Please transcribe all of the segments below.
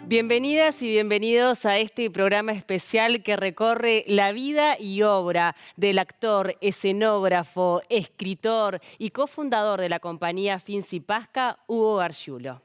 Bienvenidas y bienvenidos a este programa especial que recorre la vida y obra del actor, escenógrafo, escritor y cofundador de la compañía Finzi Pasca, Hugo Gargiulo.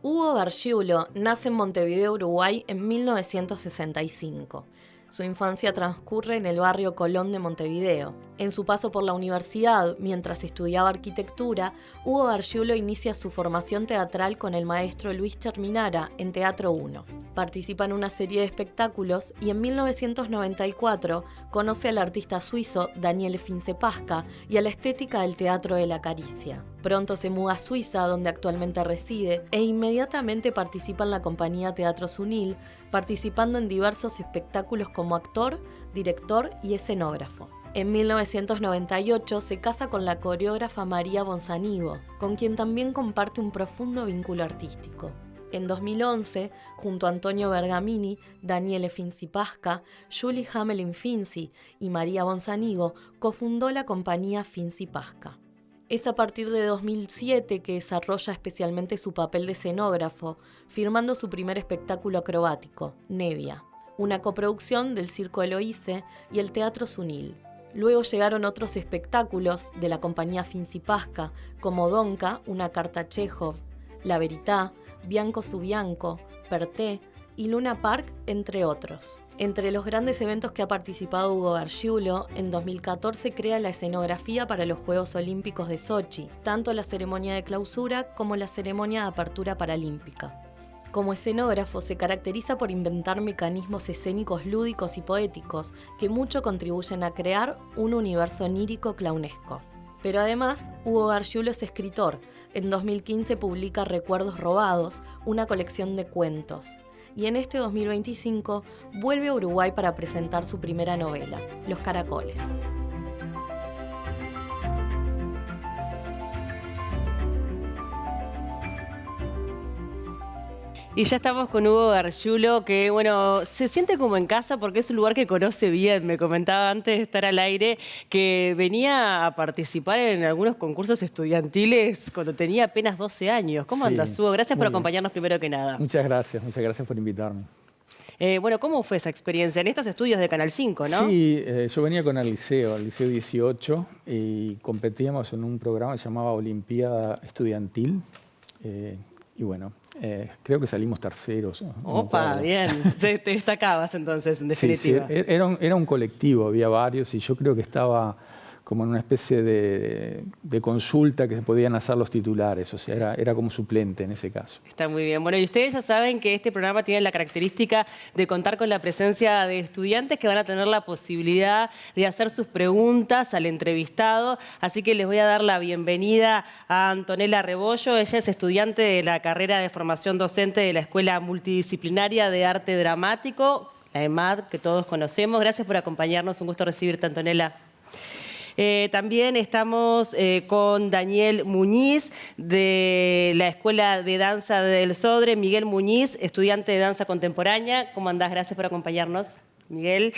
Hugo Gargiulo nace en Montevideo, Uruguay, en 1965. Su infancia transcurre en el barrio Colón de Montevideo. En su paso por la universidad, mientras estudiaba arquitectura, Hugo Gargiulo inicia su formación teatral con el maestro Luis Terminara en Teatro 1. Participa en una serie de espectáculos y en 1994 conoce al artista suizo Daniele Finzi Pasca y a la estética del teatro de la caricia. Pronto se muda a Suiza, donde actualmente reside, e inmediatamente participa en la compañía Teatro Sunil, participando en diversos espectáculos como actor, director y escenógrafo. En 1998 se casa con la coreógrafa María Bonzanigo, con quien también comparte un profundo vínculo artístico. En 2011, junto a Antonio Bergamini, Daniele Finzi Pasca, Julie Hamelin Finzi y María Bonzanigo, cofundó la compañía Finzi Pasca. Es a partir de 2007 que desarrolla especialmente su papel de escenógrafo, firmando su primer espectáculo acrobático, Nevia, una coproducción del Circo Eloíse y el Teatro Sunil. Luego llegaron otros espectáculos de la compañía Finzi Pasca, como Donka, una carta a Chekhov, La Verità, Bianco su Bianco, Perté y Luna Park, entre otros. Entre los grandes eventos que ha participado Hugo Gargiulo, en 2014 crea la escenografía para los Juegos Olímpicos de Sochi, tanto la ceremonia de clausura como la ceremonia de apertura paralímpica. Como escenógrafo se caracteriza por inventar mecanismos escénicos lúdicos y poéticos que mucho contribuyen a crear un universo onírico clownesco. Pero además, Hugo Gargiulo es escritor. En 2015 publica Recuerdos Robados, una colección de cuentos. Y en este 2025 vuelve a Uruguay para presentar su primera novela, Los Caracoles. Y ya estamos con Hugo Gargiulo, que bueno, se siente como en casa porque es un lugar que conoce bien. Me comentaba antes de estar al aire que venía a participar en algunos concursos estudiantiles cuando tenía apenas 12 años. ¿Cómo andas, Hugo? Gracias por acompañarnos primero que nada. Muchas gracias por invitarme. Bueno, ¿cómo fue esa experiencia en estos estudios de Canal 5, no? Sí, yo venía con el liceo 18, y competíamos en un programa que se llamaba Olimpiada Estudiantil. Y bueno, creo que salimos terceros. Opa, bien. Te destacabas entonces, en definitiva. Sí, era un colectivo, había varios, y yo creo que estaba como en una especie de consulta que se podían hacer los titulares, o sea, era como suplente en ese caso. Está muy bien. Bueno, y ustedes ya saben que este programa tiene la característica de contar con la presencia de estudiantes que van a tener la posibilidad de hacer sus preguntas al entrevistado, así que les voy a dar la bienvenida a Antonella Rebollo. Ella es estudiante de la carrera de formación docente de la Escuela Multidisciplinaria de Arte Dramático, la EMAD, que todos conocemos. Gracias por acompañarnos, un gusto recibirte, Antonella. También estamos con Daniel Muñiz de la Escuela de Danza del Sodre, Miguel Muñiz, estudiante de danza contemporánea. ¿Cómo andás? Gracias por acompañarnos, Miguel.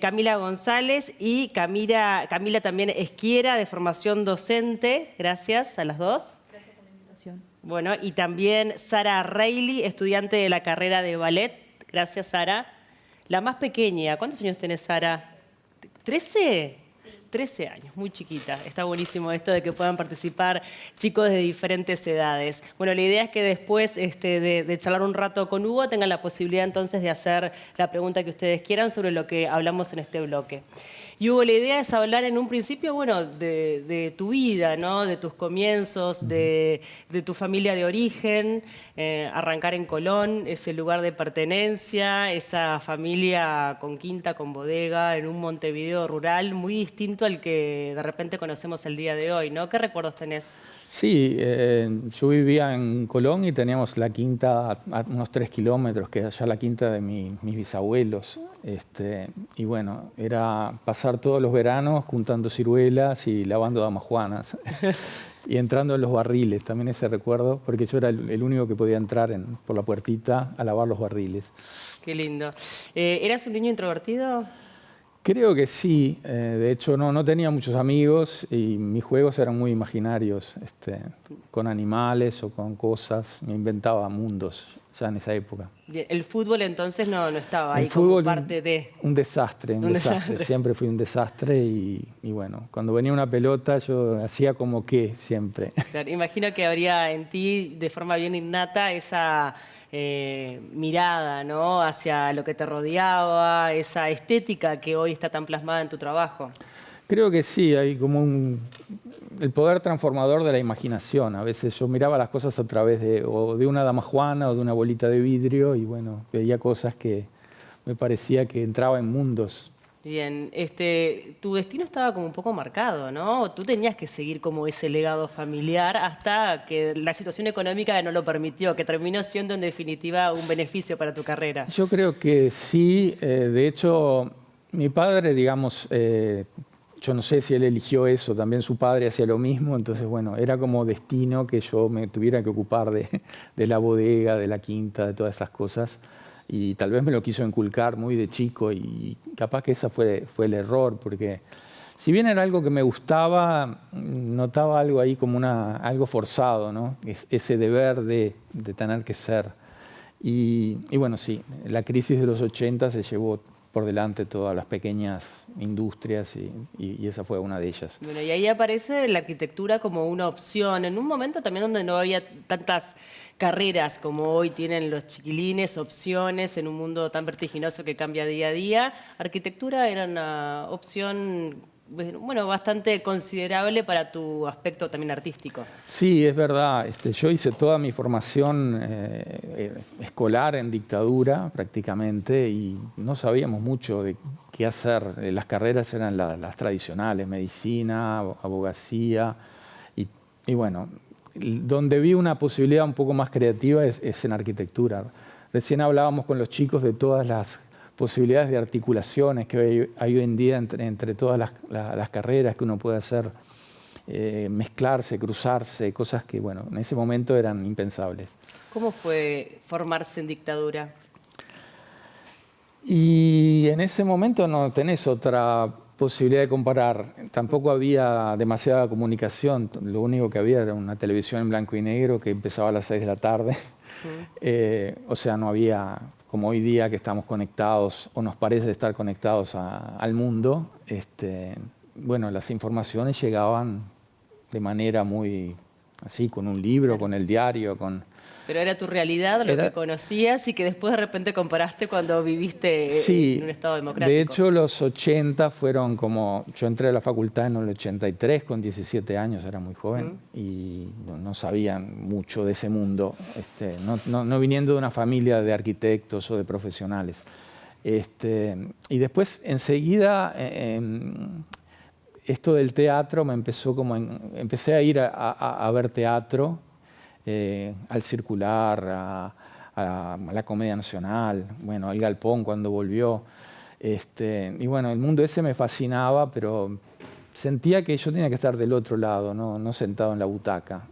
Camila González y Camila también Esquiera, de formación docente. Gracias a las dos. Gracias por la invitación. Bueno, y también Sara Reilly, estudiante de la carrera de ballet. Gracias, Sara. La más pequeña, ¿cuántos años tenés, Sara? ¿13? 13 años, muy chiquita. Está buenísimo esto de que puedan participar chicos de diferentes edades. Bueno, la idea es que después de charlar un rato con Hugo tengan la posibilidad entonces de hacer la pregunta que ustedes quieran sobre lo que hablamos en este bloque. Y Hugo, la idea es hablar en un principio, bueno, de tu vida, ¿no? De tus comienzos, de tu familia de origen, arrancar en Colón, ese lugar de pertenencia, esa familia con quinta, con bodega, en un Montevideo rural muy distinto al que de repente conocemos el día de hoy, ¿no? ¿Qué recuerdos tenés? Sí, yo vivía en Colón y teníamos la quinta a unos 3 kilómetros, que era ya la quinta de mis bisabuelos. Y bueno, era pasar todos los veranos juntando ciruelas y lavando damajuanas. Y entrando en los barriles, también ese recuerdo, porque yo era el único que podía entrar por la puertita a lavar los barriles. Qué lindo. ¿Eras un niño introvertido? Creo que sí. De hecho, no tenía muchos amigos y mis juegos eran muy imaginarios, con animales o con cosas. Me inventaba mundos ya en esa época. Bien, el fútbol entonces no estaba ahí El fútbol, como parte de... un desastre, un desastre. Siempre fui un desastre y bueno, cuando venía una pelota yo hacía como que siempre. Claro, imagino que habría en ti de forma bien innata esa mirada, ¿no?, hacia lo que te rodeaba, esa estética que hoy está tan plasmada en tu trabajo. Creo que sí, hay como el poder transformador de la imaginación. A veces yo miraba las cosas a través de una dama juana o de una bolita de vidrio y bueno, veía cosas que me parecía que entraba en mundos. Bien, tu destino estaba como un poco marcado, ¿no? Tú tenías que seguir como ese legado familiar hasta que la situación económica no lo permitió, que terminó siendo en definitiva un beneficio para tu carrera. Yo creo que sí. De hecho, mi padre, digamos, yo no sé si él eligió eso, también su padre hacía lo mismo, entonces bueno, era como destino que yo me tuviera que ocupar de la bodega, de la quinta, de todas esas cosas. Y tal vez me lo quiso inculcar muy de chico y capaz que ese fue el error, porque si bien era algo que me gustaba, notaba algo ahí como algo forzado, ¿no? Ese deber de tener que ser. Y bueno, sí, la crisis de los 80 se llevó por delante todas las pequeñas industrias y esa fue una de ellas. Bueno, y ahí aparece la arquitectura como una opción, en un momento también donde no había tantas carreras como hoy tienen los chiquilines, opciones en un mundo tan vertiginoso que cambia día a día. Arquitectura era una opción, bueno, bastante considerable para tu aspecto también artístico. Sí, es verdad. Yo hice toda mi formación escolar en dictadura prácticamente y no sabíamos mucho de qué hacer. Las carreras eran las tradicionales, medicina, abogacía y bueno, donde vi una posibilidad un poco más creativa es en arquitectura. Recién hablábamos con los chicos de todas las posibilidades de articulaciones que hay hoy en día entre todas las carreras que uno puede hacer, mezclarse, cruzarse, cosas que bueno, en ese momento eran impensables. ¿Cómo fue formarse en dictadura? Y en ese momento no tenés otra posibilidad de comparar. Tampoco había demasiada comunicación. Lo único que había era una televisión en blanco y negro que empezaba a las 6 de la tarde. O sea, no había, como hoy día que estamos conectados, o nos parece estar conectados al mundo. Bueno, las informaciones llegaban de manera muy así, con un libro, con el diario, Pero era tu realidad, lo que conocías y que después de repente comparaste cuando viviste en un estado democrático. De hecho, los 80 fueron como... Yo entré a la facultad en el 83 con 17 años, era muy joven y no sabía mucho de ese mundo, no viniendo de una familia de arquitectos o de profesionales. Y después, enseguida, esto del teatro me empezó empecé a ir a ver teatro, al Circular, a la Comedia Nacional, bueno, al Galpón cuando volvió. Y bueno, el mundo ese me fascinaba, pero sentía que yo tenía que estar del otro lado, no sentado en la butaca.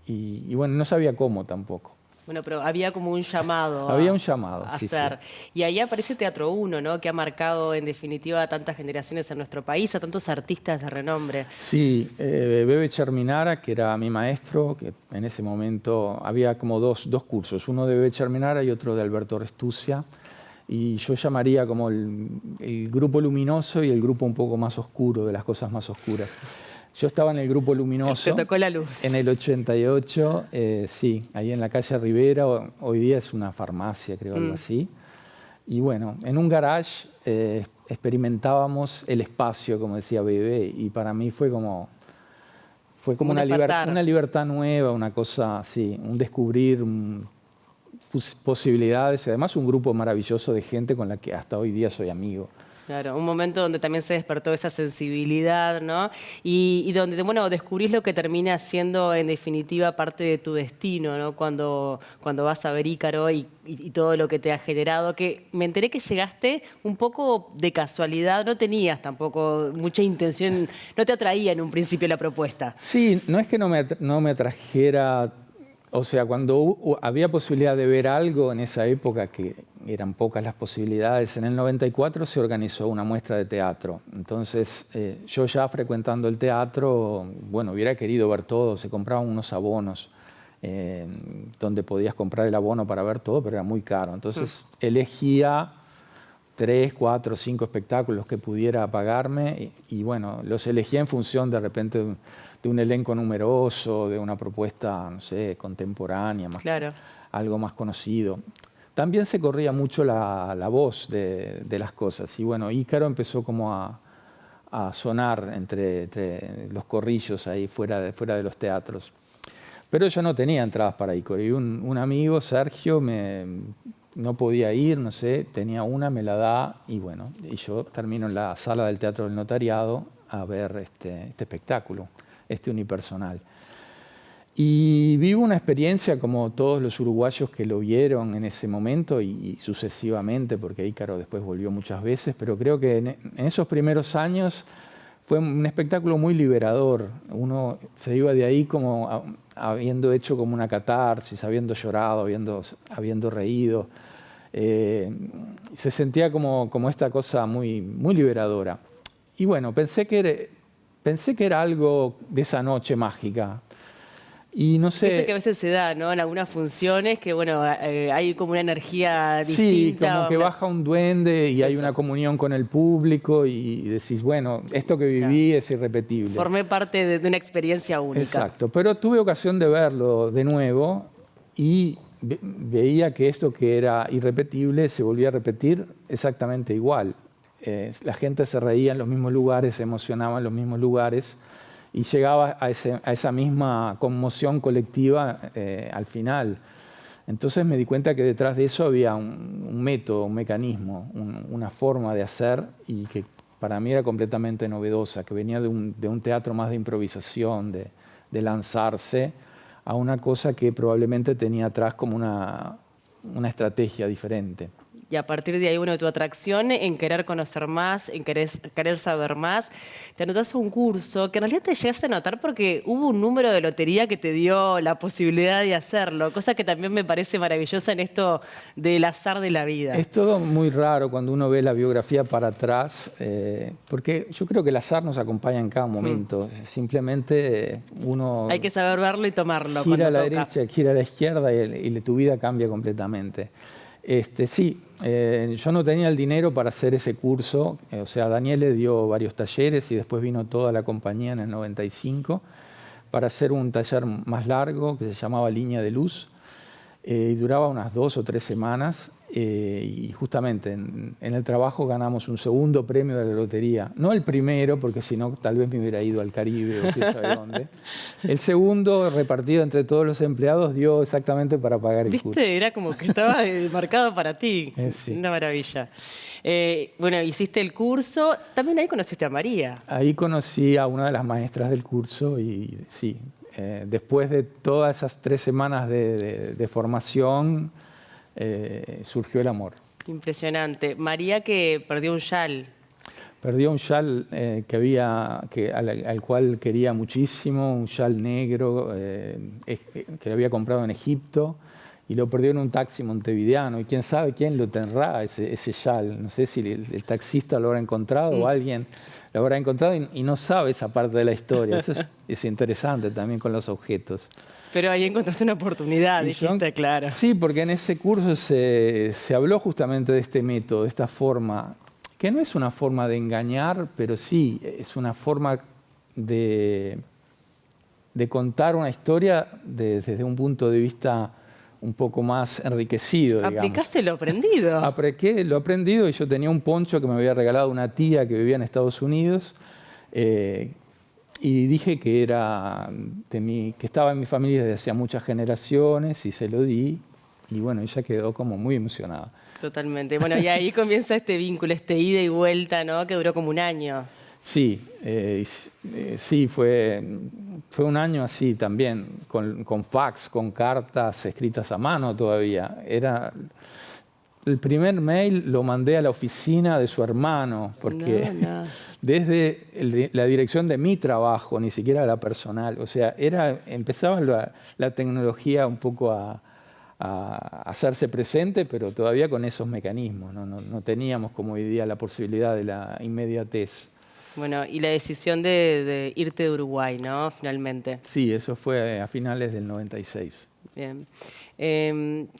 Y bueno, no sabía cómo tampoco. Bueno, pero había como un llamado Había un llamado, a sí, hacer. sí. Y ahí aparece Teatro 1, ¿no?, que ha marcado en definitiva a tantas generaciones en nuestro país, a tantos artistas de renombre. Sí, Bebe Cherminara, que era mi maestro, que en ese momento había como dos cursos, uno de Bebe Cherminara y otro de Alberto Restuccia, y yo llamaría como el grupo luminoso y el grupo un poco más oscuro, de las cosas más oscuras. Yo estaba en el grupo luminoso. Te tocó la luz. En el 88, sí, ahí en la calle Rivera, hoy día es una farmacia, creo, algo así. Y bueno, en un garage experimentábamos el espacio, como decía Bebe, y para mí fue como una libertad nueva, una cosa así, un descubrir posibilidades, y además un grupo maravilloso de gente con la que hasta hoy día soy amigo. Claro, un momento donde también se despertó esa sensibilidad, ¿no? Y donde, bueno, descubrís lo que termina siendo en definitiva parte de tu destino, ¿no? Cuando vas a ver Ícaro y todo lo que te ha generado, que me enteré que llegaste un poco de casualidad, no tenías tampoco mucha intención, no te atraía en un principio la propuesta. Sí, no es que no me atrajera, o sea, cuando había posibilidad de ver algo en esa época que eran pocas las posibilidades. En el 94 se organizó una muestra de teatro. Entonces, yo ya frecuentando el teatro, bueno, hubiera querido ver todo. Se compraban unos abonos donde podías comprar el abono para ver todo, pero era muy caro. Entonces, elegía 3, 4, 5 espectáculos que pudiera pagarme y bueno, los elegía en función de repente de un elenco numeroso, de una propuesta, no sé, contemporánea, algo más conocido. También se corría mucho la voz de las cosas y bueno, Ícaro empezó como a sonar entre los corrillos ahí fuera de los teatros. Pero yo no tenía entradas para Ícaro y un amigo, Sergio, no podía ir, no sé, tenía una, me la da y bueno, y yo termino en la sala del Teatro del Notariado a ver este espectáculo, unipersonal. Y vivo una experiencia como todos los uruguayos que lo vieron en ese momento y sucesivamente, porque Ícaro después volvió muchas veces, pero creo que en esos primeros años fue un espectáculo muy liberador. Uno se iba de ahí como habiendo hecho como una catarsis, habiendo llorado, habiendo reído. Se sentía como esta cosa muy, muy liberadora. Y bueno, pensé que era algo de esa noche mágica. Y no sé... Eso que a veces se da, ¿no? En algunas funciones, que bueno, hay como una energía distinta. Sí, como que baja un duende y hay una comunión con el público y decís, bueno, esto que viví es irrepetible. Formé parte de una experiencia única. Exacto, pero tuve ocasión de verlo de nuevo y veía que esto que era irrepetible se volvía a repetir exactamente igual. La gente se reía en los mismos lugares, se emocionaba en los mismos lugares y llegaba a esa misma conmoción colectiva al final. Entonces me di cuenta que detrás de eso había un método, un mecanismo, una forma de hacer y que para mí era completamente novedosa, que venía de un teatro más de improvisación, de lanzarse a una cosa que probablemente tenía atrás como una estrategia diferente. Y a partir de ahí, bueno, tu atracción en querer conocer más, en querer saber más, te anotaste a un curso que en realidad te llegaste a anotar porque hubo un número de lotería que te dio la posibilidad de hacerlo, cosa que también me parece maravillosa en esto del azar de la vida. Es todo muy raro cuando uno ve la biografía para atrás, porque yo creo que el azar nos acompaña en cada momento. Simplemente uno... Hay que saber verlo y tomarlo. Gira a la derecha, gira a la izquierda y tu vida cambia completamente. Sí, yo no tenía el dinero para hacer ese curso, o sea, Daniel le dio varios talleres y después vino toda la compañía en el 95 para hacer un taller más largo que se llamaba Línea de Luz y duraba unas 2 o 3 semanas y justamente en el trabajo ganamos un segundo premio de la lotería, no el primero porque si no tal vez me hubiera ido al Caribe o quién sabe dónde. El segundo repartido entre todos los empleados dio exactamente para pagar el curso. ¿Viste? Era como que estaba marcado para ti. Sí. Una maravilla. Bueno, hiciste el curso. También ahí conociste a María. Ahí conocí a una de las maestras del curso y sí, después de todas esas 3 semanas de formación surgió el amor. Impresionante. María que perdió un yal. Perdió un yal al cual quería muchísimo, un yal negro que lo había comprado en Egipto y lo perdió en un taxi montevideano y quién sabe quién lo tendrá ese yal. No sé si el taxista lo habrá encontrado o alguien lo habrá encontrado y no sabe esa parte de la historia. Eso es interesante también con los objetos. Pero ahí encontraste una oportunidad, dijiste, claro. Sí, porque en ese curso se habló justamente de este método, de esta forma, que no es una forma de engañar, pero sí es una forma de contar una historia desde un punto de vista un poco más enriquecido, digamos. ¿Aplicaste lo aprendido? Apliqué lo aprendido y yo tenía un poncho que me había regalado una tía que vivía en Estados Unidos y dije que estaba en mi familia desde hacía muchas generaciones y se lo di y bueno, ella quedó como muy emocionada. Totalmente. Bueno, y ahí comienza este vínculo, este ida y vuelta, ¿no? Que duró como un año. Sí, sí, fue un año así también, con fax, con cartas escritas a mano todavía. El primer mail lo mandé a la oficina de su hermano, porque desde la dirección de mi trabajo, ni siquiera la personal. O sea, empezaba la tecnología un poco a hacerse presente, pero todavía con esos mecanismos. No teníamos como hoy día la posibilidad de la inmediatez. Bueno, y la decisión de irte de Uruguay, ¿no? Finalmente. Sí, eso fue a finales del 96. Bien.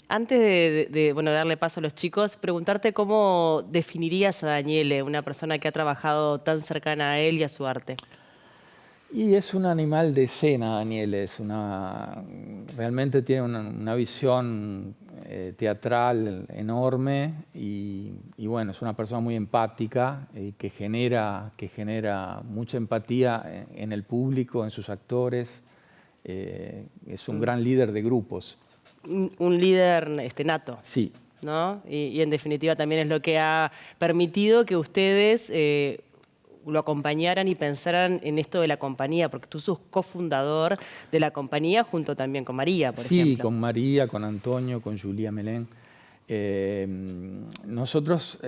Antes de darle paso a los chicos, preguntarte cómo definirías a Daniele, una persona que ha trabajado tan cercana a él y a su arte. Y es un animal de escena, Daniele. Realmente tiene una visión teatral enorme y bueno, es una persona muy empática que genera mucha empatía en el público, en sus actores. Es un gran líder de grupos. Un líder nato. Sí. ¿No? Y en definitiva también es lo que ha permitido que ustedes lo acompañaran y pensaran en esto de la compañía, porque tú sos cofundador de la compañía junto también con María, por ejemplo. Sí, con María, con Antonio, con Julia Melén. Nosotros,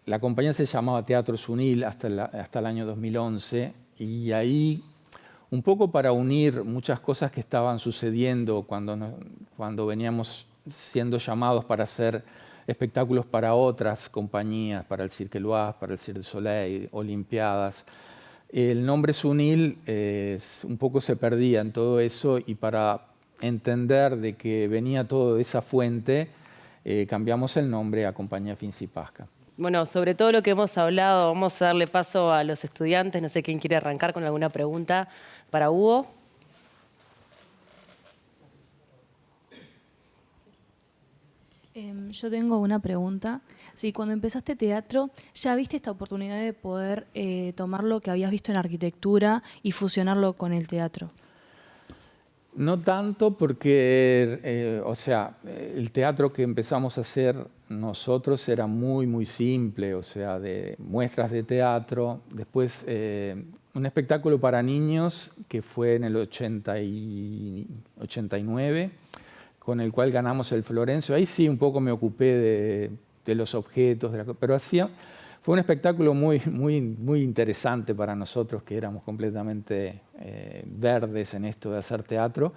la compañía se llamaba Teatro Sunil hasta el año 2011 y ahí, un poco para unir muchas cosas que estaban sucediendo cuando veníamos siendo llamados para hacer espectáculos para otras compañías, para el Cirque Éloige, para el Cirque du Soleil, Olimpiadas. El nombre Sunil un poco se perdía en todo eso y para entender de que venía todo de esa fuente, cambiamos el nombre a Compañía Finzi Pasca. Bueno, sobre todo lo que hemos hablado, vamos a darle paso a los estudiantes. No sé quién quiere arrancar con alguna pregunta para Hugo. Yo tengo una pregunta. Sí, cuando empezaste teatro, ¿ya viste esta oportunidad de poder tomar lo que habías visto en arquitectura y fusionarlo con el teatro? No tanto porque, el teatro que empezamos a hacer nosotros era muy, muy simple, o sea, de muestras de teatro. Después, un espectáculo para niños que fue en el 89, con el cual ganamos el Florencio. Ahí sí un poco me ocupé de los objetos, pero fue un espectáculo muy, muy, muy interesante para nosotros, que éramos completamente verdes en esto de hacer teatro.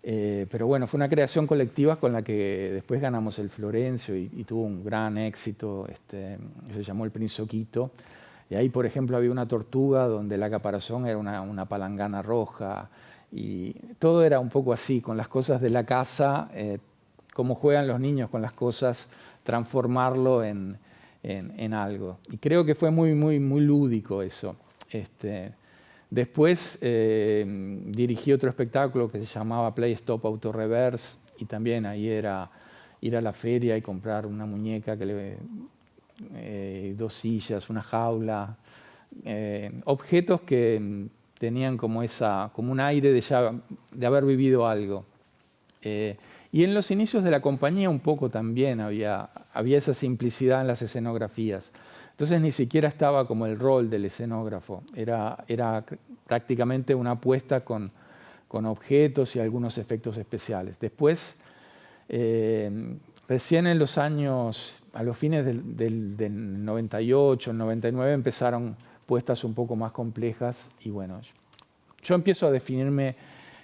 Pero bueno, fue una creación colectiva con la que después ganamos el Florencio y tuvo un gran éxito. Se llamó El Prinzoquito. Y ahí, por ejemplo, había una tortuga donde la caparazón era una palangana roja. Y todo era un poco así, con las cosas de la casa, cómo juegan los niños con las cosas, transformarlo en algo. Y creo que fue muy, muy, muy lúdico eso. Después dirigí otro espectáculo que se llamaba Play Stop Auto Reverse y también ahí era ir a la feria y comprar una muñeca, dos sillas, una jaula, objetos que tenían como un aire de haber vivido algo. Y en los inicios de la compañía un poco también había esa simplicidad en las escenografías. Entonces ni siquiera estaba como el rol del escenógrafo. Era prácticamente una apuesta con objetos y algunos efectos especiales. Después, recién en los años, a los fines del 98, el 99, empezaron puestas un poco más complejas y bueno, yo empiezo a definirme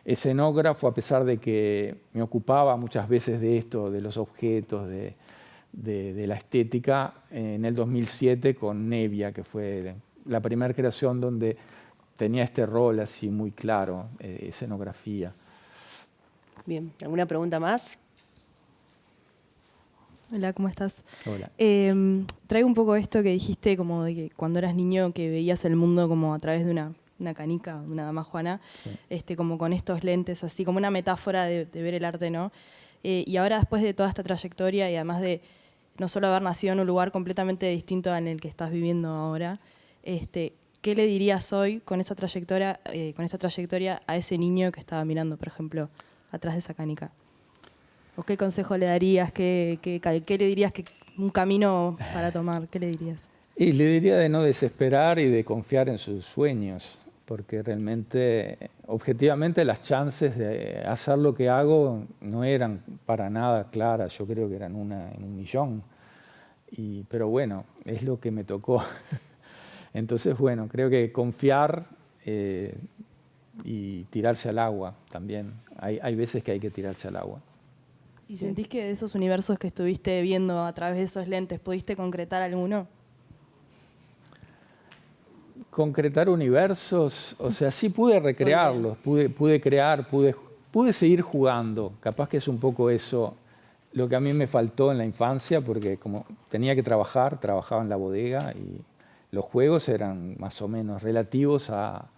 escenógrafo a pesar de que me ocupaba muchas veces de esto, de los objetos, de la estética, en el 2007 con Nevia, que fue la primera creación donde tenía este rol así muy claro, escenografía. Bien, ¿alguna pregunta más? Hola, ¿cómo estás? Hola. Traigo un poco esto que dijiste, como de que cuando eras niño que veías el mundo como a través de una canica, de una dama Juana, sí. Como con estos lentes, así como una metáfora de ver el arte, ¿no? Y ahora, después de toda esta trayectoria y además de no solo haber nacido en un lugar completamente distinto en el que estás viviendo ahora, ¿qué le dirías hoy con esta trayectoria a ese niño que estaba mirando, por ejemplo, atrás de esa canica? ¿O qué consejo le darías? ¿Qué le dirías un camino para tomar? ¿Qué le dirías? Y le diría de no desesperar y de confiar en sus sueños, porque realmente, objetivamente, las chances de hacer lo que hago no eran para nada claras. Yo creo que eran una en 1.000.000. Pero bueno, es lo que me tocó. Entonces, bueno, creo que confiar y tirarse al agua también. Hay veces que hay que tirarse al agua. ¿Y sentís que de esos universos que estuviste viendo a través de esos lentes, pudiste concretar alguno? Concretar universos, o sea, sí pude recrearlos, pude crear, pude seguir jugando. Capaz que es un poco eso lo que a mí me faltó en la infancia, porque como tenía que trabajar, trabajaba en la bodega y los juegos eran más o menos relativos a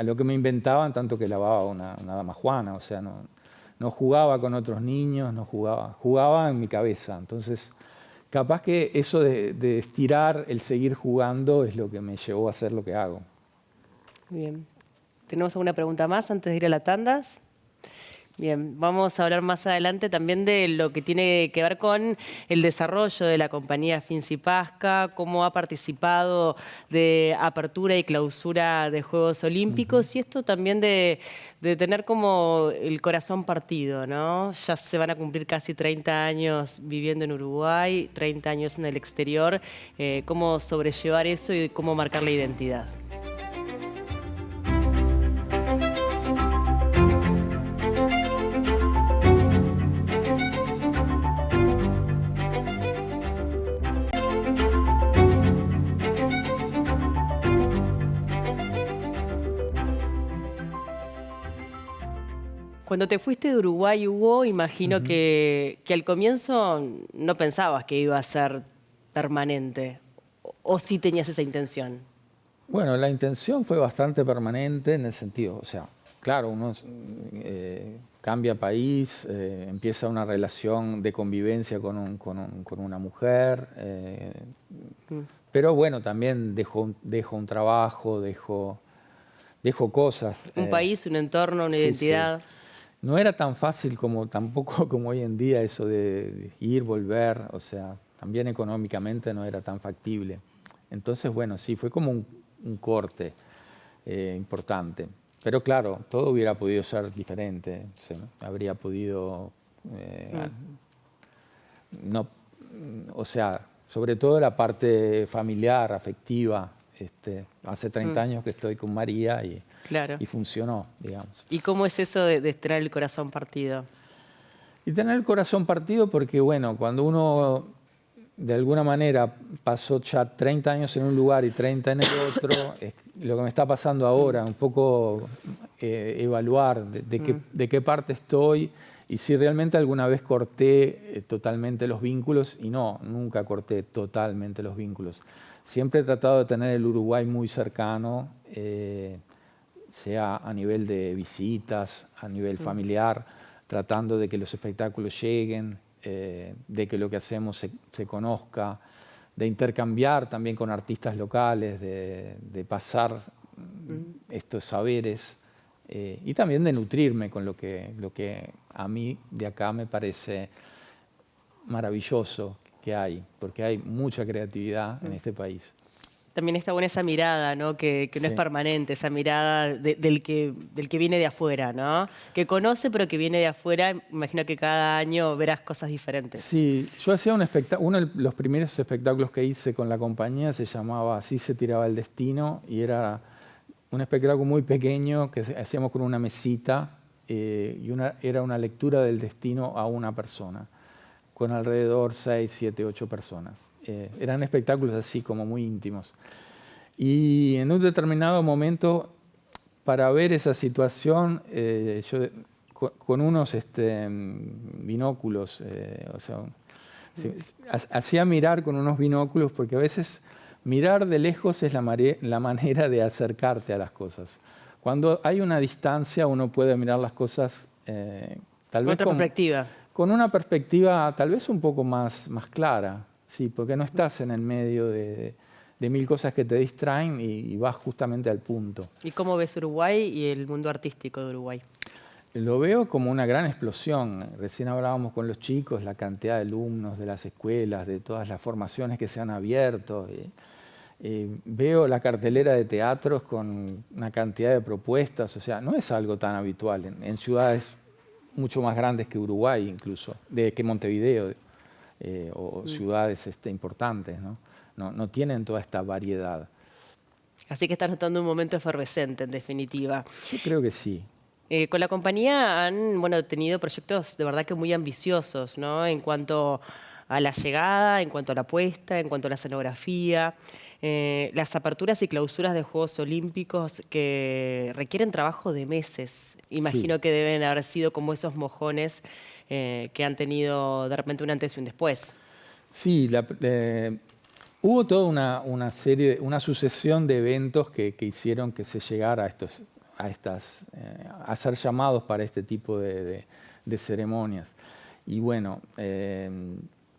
lo que me inventaban, tanto que lavaba una dama Juana, o sea, no jugaba con otros niños, no jugaba en mi cabeza. Entonces, capaz que eso de estirar el seguir jugando es lo que me llevó a hacer lo que hago. Bien. ¿Tenemos alguna pregunta más antes de ir a la tanda? Bien, vamos a hablar más adelante también de lo que tiene que ver con el desarrollo de la compañía Finzi Pasca, cómo ha participado de apertura y clausura de Juegos Olímpicos y esto también de tener como el corazón partido, ¿no? Ya se van a cumplir casi 30 años viviendo en Uruguay, 30 años en el exterior. ¿Cómo sobrellevar eso y cómo marcar la identidad? Cuando te fuiste de Uruguay, Hugo, imagino que al comienzo no pensabas que iba a ser permanente, o sí tenías esa intención. Bueno, la intención fue bastante permanente en el sentido, o sea, claro, uno cambia país, empieza una relación de convivencia con una mujer, pero bueno, también dejo un trabajo, dejo cosas. Un país, un entorno, una identidad. Sí. No era tan fácil tampoco como hoy en día eso de ir, volver, o sea, también económicamente no era tan factible. Entonces, bueno, sí, fue como un corte importante. Pero claro, todo hubiera podido ser diferente. ¿Sí? Habría podido, o sea, sobre todo la parte familiar, afectiva. Hace 30 años que estoy con María y funcionó, digamos. ¿Y cómo es eso de tener el corazón partido? Y tener el corazón partido porque, bueno, cuando uno de alguna manera pasó ya 30 años en un lugar y 30 en el otro, lo que me está pasando ahora, un poco evaluar de qué parte estoy y si realmente alguna vez corté totalmente los vínculos, y no, nunca corté totalmente los vínculos. Siempre he tratado de tener el Uruguay muy cercano, sea a nivel de visitas, a nivel familiar, tratando de que los espectáculos lleguen, de que lo que hacemos se conozca, de intercambiar también con artistas locales, de pasar estos saberes y también de nutrirme con lo que a mí de acá me parece maravilloso que hay, porque hay mucha creatividad en este país. También está buena esa mirada, ¿no? Que no es permanente, esa mirada del que viene de afuera, ¿no? Que conoce, pero que viene de afuera. Imagino que cada año verás cosas diferentes. Sí, yo hacía un espectáculo, uno de los primeros espectáculos que hice con la compañía se llamaba Así se tiraba el destino, y era un espectáculo muy pequeño que hacíamos con una mesita y era una lectura del destino a una persona, con alrededor 6, 7, 8 personas. Eran espectáculos así como muy íntimos. Y en un determinado momento, para ver esa situación, yo con unos binóculos, o sea, hacía mirar con unos binóculos, porque a veces mirar de lejos es la manera de acercarte a las cosas. Cuando hay una distancia, uno puede mirar las cosas tal vez otra perspectiva. Con una perspectiva tal vez un poco más clara, sí, porque no estás en el medio de mil cosas que te distraen y vas justamente al punto. ¿Y cómo ves Uruguay y el mundo artístico de Uruguay? Lo veo como una gran explosión. Recién hablábamos con los chicos, la cantidad de alumnos de las escuelas, de todas las formaciones que se han abierto. Veo la cartelera de teatros con una cantidad de propuestas, o sea, no es algo tan habitual en ciudades mucho más grandes que Uruguay incluso, que Montevideo, o ciudades importantes, ¿no? No tienen toda esta variedad. Así que estás notando un momento efervescente, en definitiva. Yo creo que sí. Con la compañía han tenido proyectos de verdad que muy ambiciosos, ¿no? En cuanto a la llegada, en cuanto a la puesta, en cuanto a la escenografía, las aperturas y clausuras de Juegos Olímpicos que requieren trabajo de meses. Imagino Sí. que deben haber sido como esos mojones que han tenido de repente un antes y un después. Sí, hubo toda una serie, una sucesión de eventos que hicieron que se llegara a ser llamados para este tipo de ceremonias. Y bueno,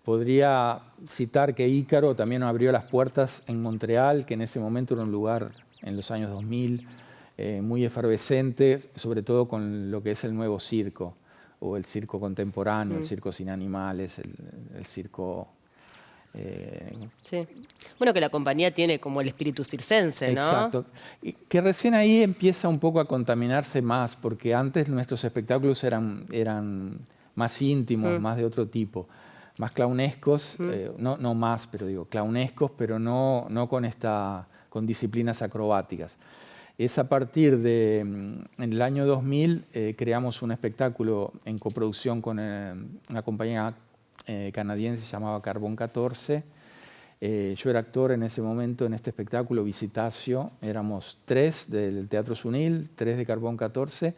podría citar que Ícaro también abrió las puertas en Montreal, que en ese momento era un lugar en los años 2000 muy efervescente, sobre todo con lo que es el nuevo circo, o el circo contemporáneo, el circo sin animales, el circo... Sí. Bueno, que la compañía tiene como el espíritu circense, ¿no? Exacto. Y que recién ahí empieza un poco a contaminarse más, porque antes nuestros espectáculos eran más íntimos, más de otro tipo, más clownescos, no más, pero digo, clownescos, pero no con disciplinas acrobáticas. Es a partir de, en el año 2000, creamos un espectáculo en coproducción con una compañía canadiense llamada Carbón 14. Yo era actor en ese momento en este espectáculo, Visitacio. Éramos 3 del Teatro Sunil, 3 de Carbón 14.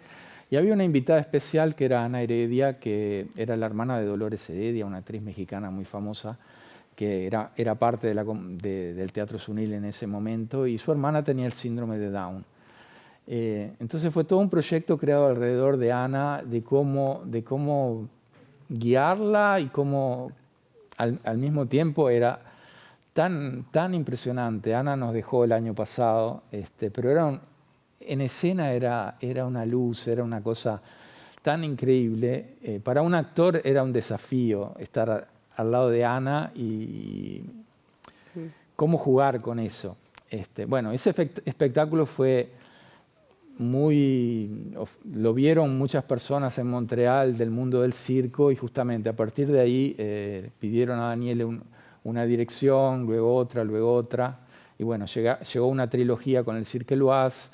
Y había una invitada especial que era Ana Heredia, que era la hermana de Dolores Heredia, una actriz mexicana muy famosa, que era parte del Teatro Sunil en ese momento, y su hermana tenía el síndrome de Down. Entonces fue todo un proyecto creado alrededor de Ana, de cómo guiarla y cómo al mismo tiempo era tan impresionante. Ana nos dejó el año pasado, pero en escena era una luz, era una cosa tan increíble. Para un actor era un desafío estar al lado de Ana y cómo jugar con eso. Bueno, ese espectáculo fue lo vieron muchas personas en Montreal del mundo del circo, y justamente a partir de ahí pidieron a Daniele una dirección, luego otra, y bueno, llegó una trilogía con el Cirque Éloise,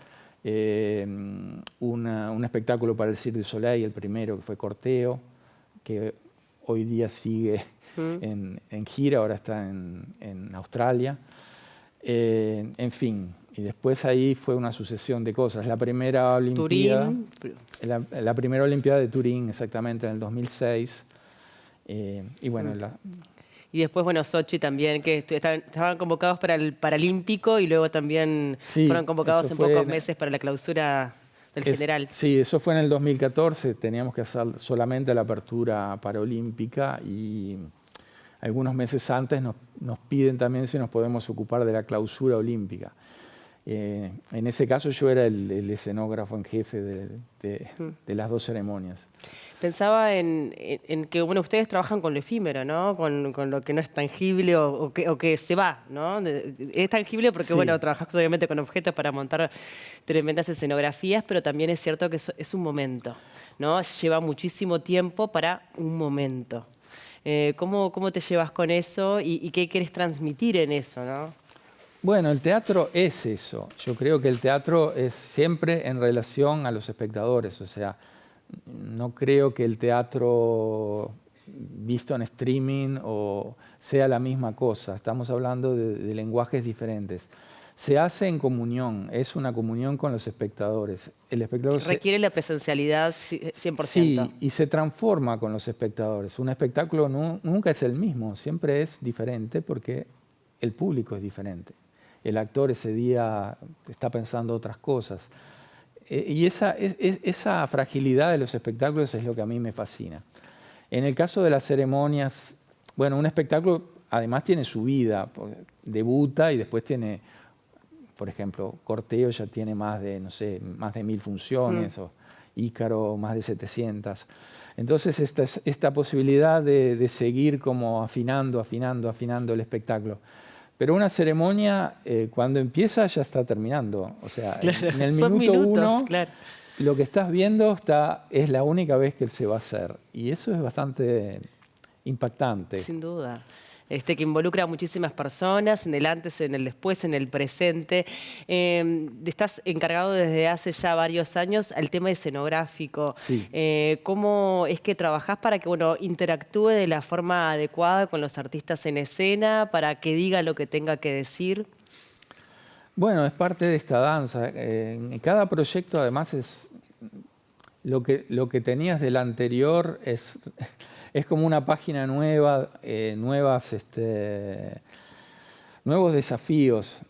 un espectáculo para el Cirque du Soleil, el primero, que fue Corteo, que hoy día sigue en gira, ahora está en Australia. En fin, y después ahí fue una sucesión de cosas. La primera Olimpiada, Turín. la primera Olimpiada de Turín, exactamente, en el 2006. Y bueno, Y después, Sochi también, que estaban convocados para el Paralímpico y luego también sí, fueron convocados eso en fue pocos meses para la clausura del general. Sí, eso fue en el 2014. Teníamos que hacer solamente la apertura paralímpica, y algunos meses antes nos piden también si nos podemos ocupar de la clausura olímpica. En ese caso yo era el escenógrafo en jefe de las dos ceremonias. Pensaba en que ustedes trabajan con lo efímero, ¿no? Con lo que no es tangible o que se va, ¿no? Es tangible porque, Sí. trabajás obviamente con objetos para montar tremendas escenografías, pero también es cierto que es un momento, ¿no? Lleva muchísimo tiempo para un momento. ¿Cómo te llevas con eso y qué querés transmitir en eso, no? Bueno, el teatro es eso. Yo creo que el teatro es siempre en relación a los espectadores. O sea, no creo que el teatro visto en streaming sea la misma cosa. Estamos hablando de lenguajes diferentes. Se hace en comunión, es una comunión con los espectadores. El espectador Requiere la presencialidad 100%. Sí, y se transforma con los espectadores. Un espectáculo nunca es el mismo, siempre es diferente porque el público es diferente. El actor ese día está pensando otras cosas. Y esa fragilidad de los espectáculos es lo que a mí me fascina. En el caso de las ceremonias, bueno, un espectáculo además tiene su vida, debuta y después tiene, por ejemplo, Corteo ya tiene más de 1000 funciones, o Ícaro más de 700. Entonces esta posibilidad de seguir como afinando el espectáculo. Pero una ceremonia, cuando empieza, ya está terminando. O sea, claro, en el son minuto minutos, 1, claro. Lo que estás viendo es la única vez que se va a hacer. Y eso es bastante impactante. Sin duda. que involucra a muchísimas personas, en el antes, en el después, en el presente. Estás encargado desde hace ya varios años al tema escenográfico. Sí. ¿Cómo es que trabajás para que interactúe de la forma adecuada con los artistas en escena, para que diga lo que tenga que decir? Bueno, es parte de esta danza. En cada proyecto, además, es lo que tenías del anterior es como una página nueva, nuevos desafíos.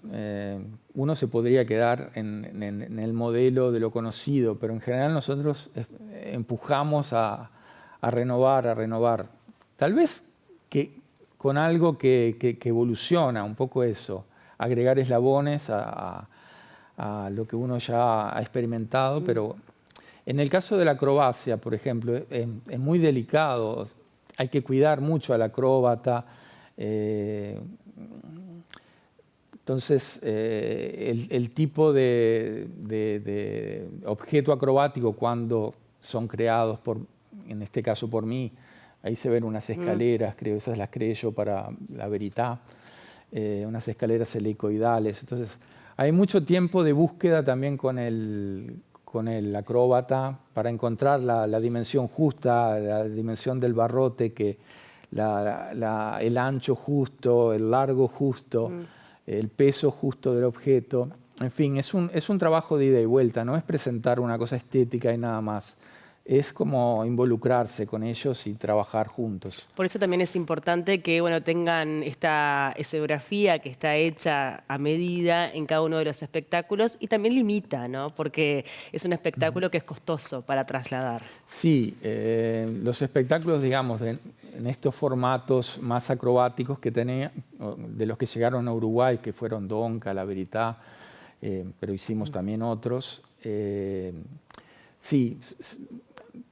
Uno se podría quedar en el modelo de lo conocido, pero en general nosotros empujamos a renovar, a renovar. Tal vez que con algo que evoluciona, un poco eso, agregar eslabones a lo que uno ya ha experimentado, pero en el caso de la acrobacia, por ejemplo, es muy delicado. Hay que cuidar mucho al acróbata. Entonces, el tipo de objeto acrobático cuando son creados, en este caso por mí, ahí se ven unas escaleras, creo, esas las creé yo para la Verità, unas escaleras helicoidales. Entonces, hay mucho tiempo de búsqueda también con el acróbata para encontrar la dimensión justa, la dimensión del barrote, el ancho justo, el largo justo, el peso justo del objeto. En fin, es un trabajo de ida y vuelta, no es presentar una cosa estética y nada más. Es como involucrarse con ellos y trabajar juntos. Por eso también es importante que tengan esta escenografía que está hecha a medida en cada uno de los espectáculos y también limita, ¿no? Porque es un espectáculo que es costoso para trasladar. Sí, los espectáculos, digamos, en estos formatos más acrobáticos que tenía, de los que llegaron a Uruguay, que fueron Donca, La Verità, pero hicimos también otros, sí,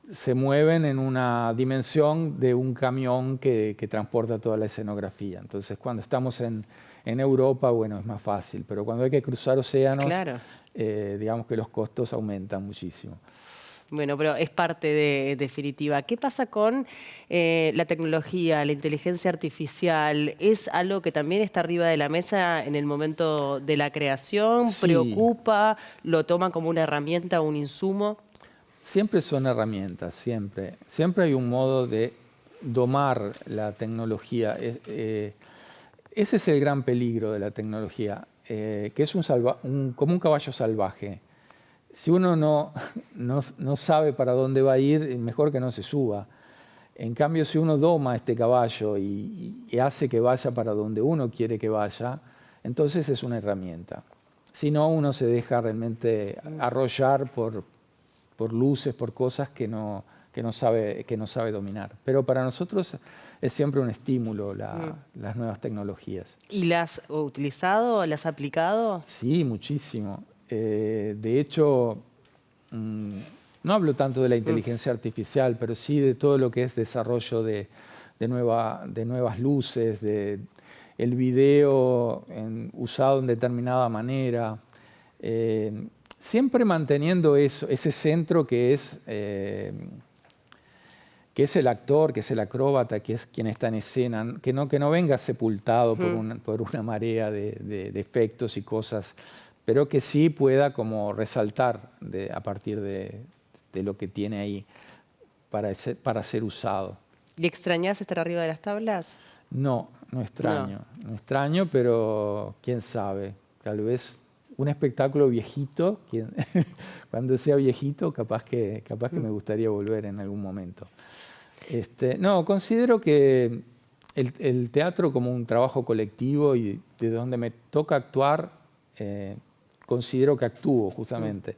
se mueven en una dimensión de un camión que transporta toda la escenografía. Entonces, cuando estamos en Europa, es más fácil, pero cuando hay que cruzar océanos, claro, digamos que los costos aumentan muchísimo. Bueno, pero es parte definitiva. ¿Qué pasa con la tecnología, la inteligencia artificial? ¿Es algo que también está arriba de la mesa en el momento de la creación? Sí. ¿Preocupa? ¿Lo toman como una herramienta, un insumo? Siempre son herramientas, siempre. Siempre hay un modo de domar la tecnología. Ese es el gran peligro de la tecnología, que es como un caballo salvaje. Si uno no sabe para dónde va a ir, es mejor que no se suba. En cambio, si uno doma este caballo y hace que vaya para donde uno quiere que vaya, entonces es una herramienta. Si no, uno se deja realmente arrollar por luces, por cosas que no sabe dominar. Pero para nosotros es siempre un estímulo las nuevas tecnologías. ¿Y las has utilizado, las has aplicado? Sí, muchísimo. De hecho, no hablo tanto de la inteligencia artificial, pero sí de todo lo que es desarrollo de nuevas luces, el video usado en determinada manera. Siempre manteniendo ese centro que es el actor, que es el acróbata, que es quien está en escena, que no venga sepultado por una marea de efectos y cosas, pero que sí pueda como resaltar a partir de lo que tiene ahí para ser usado. ¿Y extrañás estar arriba de las tablas? No extraño. No extraño, pero quién sabe, tal vez un espectáculo viejito, cuando sea viejito, capaz que me gustaría volver en algún momento. Considero que el teatro como un trabajo colectivo y de donde me toca actuar, considero que actúo justamente.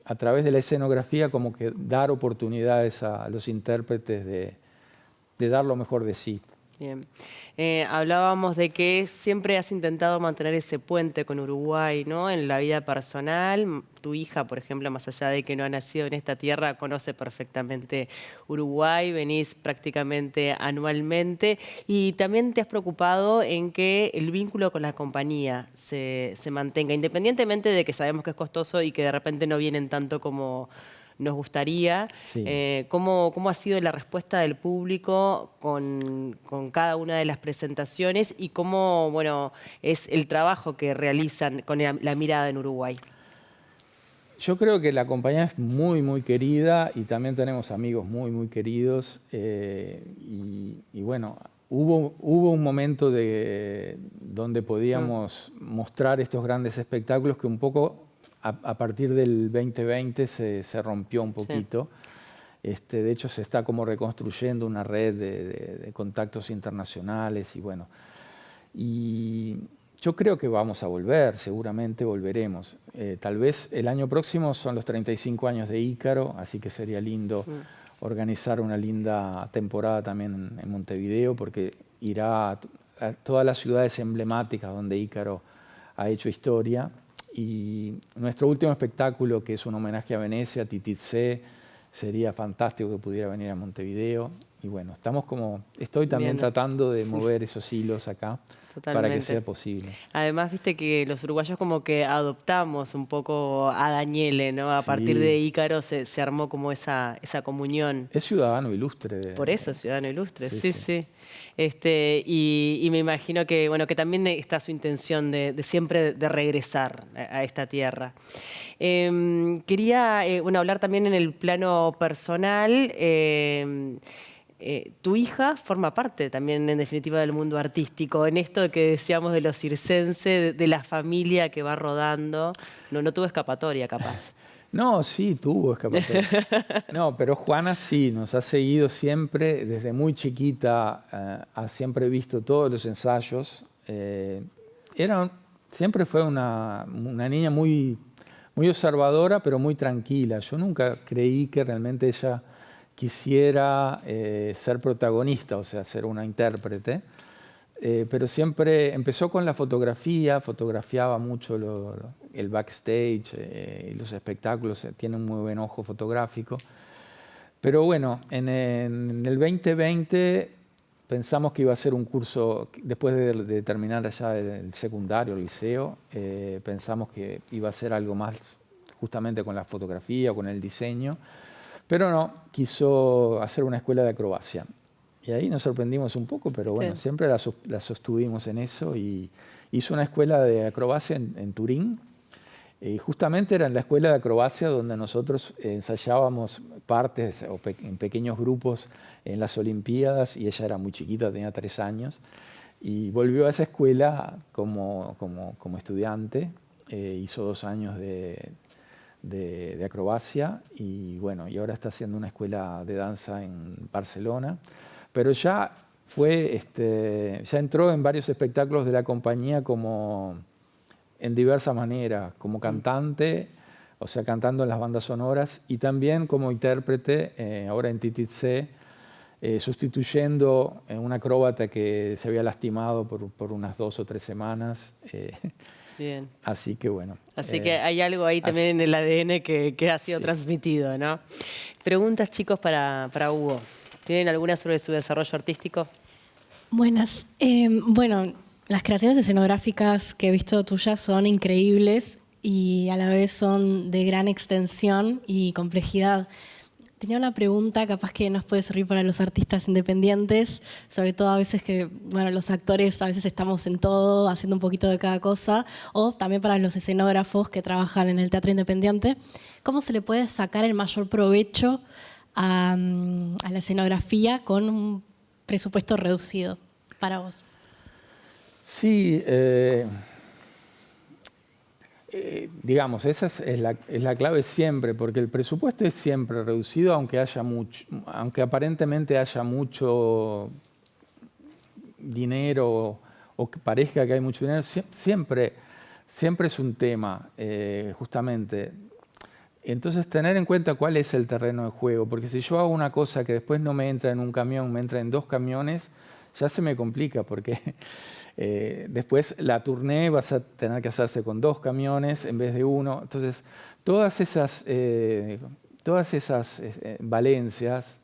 A través de la escenografía, como que dar oportunidades a los intérpretes de dar lo mejor de sí. Bien. Hablábamos de que siempre has intentado mantener ese puente con Uruguay, ¿no? En la vida personal. Tu hija, por ejemplo, más allá de que no ha nacido en esta tierra, conoce perfectamente Uruguay, venís prácticamente anualmente y también te has preocupado en que el vínculo con la compañía se mantenga, independientemente de que sabemos que es costoso y que de repente no vienen tanto como nos gustaría. Sí. ¿Cómo ha sido la respuesta del público con cada una de las presentaciones y cómo, bueno, es el trabajo que realizan con la mirada en Uruguay? Yo creo que la compañía es muy, muy querida y también tenemos amigos muy, muy queridos. Y bueno, hubo un momento donde podíamos mostrar estos grandes espectáculos que un poco a partir del 2020 se rompió un poquito. Sí. De hecho, se está como reconstruyendo una red de contactos internacionales y bueno. Y yo creo que vamos a volver, seguramente volveremos. Tal vez el año próximo son los 35 años de Ícaro, así que sería lindo organizar una linda temporada también en Montevideo, porque irá a todas las ciudades emblemáticas donde Ícaro ha hecho historia. Y nuestro último espectáculo, que es un homenaje a Venecia, Titizé, sería fantástico que pudiera venir a Montevideo. Y bueno, estoy también tratando de mover esos hilos acá. Totalmente. Para que sea posible. Además, viste que los uruguayos como que adoptamos un poco a Daniele, ¿no? A partir de Ícaro se armó como esa comunión. Es ciudadano ilustre. Por eso, ciudadano ilustre, sí. Y me imagino que, bueno, que también está su intención de siempre de regresar a esta tierra. Quería hablar también en el plano personal. Tu hija forma parte también, en definitiva, del mundo artístico. En esto que decíamos de los circenses, de la familia que va rodando, no tuvo escapatoria, capaz. No, sí, tuvo escapatoria. No, pero Juana sí, nos ha seguido siempre, desde muy chiquita, ha siempre visto todos los ensayos. Siempre fue una niña muy, muy observadora, pero muy tranquila. Yo nunca creí que realmente ella quisiera ser protagonista, o sea, ser una intérprete, pero siempre empezó con la fotografía, fotografiaba mucho el backstage y los espectáculos, tiene un muy buen ojo fotográfico. Pero bueno, en el 2020 pensamos que iba a ser un curso, después de terminar allá el secundario, el liceo, pensamos que iba a ser algo más justamente con la fotografía o con el diseño. Pero no, quiso hacer una escuela de acrobacia. Y ahí nos sorprendimos un poco, pero bueno, siempre la sostuvimos en eso. Y hizo una escuela de acrobacia en Turín. Y justamente era en la escuela de acrobacia donde nosotros ensayábamos partes en pequeños grupos en las Olimpiadas. Y ella era muy chiquita, tenía 3 años. Y volvió a esa escuela como estudiante. Hizo 2 años de acrobacia y bueno, y ahora está haciendo una escuela de danza en Barcelona, pero ya entró en varios espectáculos de la compañía como en diversas maneras, como cantante, o sea, cantando en las bandas sonoras y también como intérprete, ahora en Titizé, sustituyendo a un acróbata que se había lastimado por unas 2 o 3 semanas. Bien. Así que bueno. Así que hay algo ahí también en el ADN que ha sido transmitido, ¿no? Preguntas, chicos, para Hugo. ¿Tienen alguna sobre su desarrollo artístico? Buenas. Bueno, las creaciones escenográficas que he visto tuyas son increíbles y a la vez son de gran extensión y complejidad. Tenía una pregunta, capaz que nos puede servir para los artistas independientes, sobre todo a veces que, bueno, los actores a veces estamos en todo, haciendo un poquito de cada cosa, o también para los escenógrafos que trabajan en el teatro independiente. ¿Cómo se le puede sacar el mayor provecho a la escenografía con un presupuesto reducido para vos? Sí, digamos, esa es la clave siempre, porque el presupuesto es siempre reducido, aunque aparentemente haya mucho dinero o que parezca que hay mucho dinero, siempre es un tema, justamente. Entonces, tener en cuenta cuál es el terreno de juego, porque si yo hago una cosa que después no me entra en un camión, me entra en 2 camiones, ya se me complica, porque después la tournée vas a tener que hacerse con 2 camiones en vez de 1. Entonces, todas esas valencias,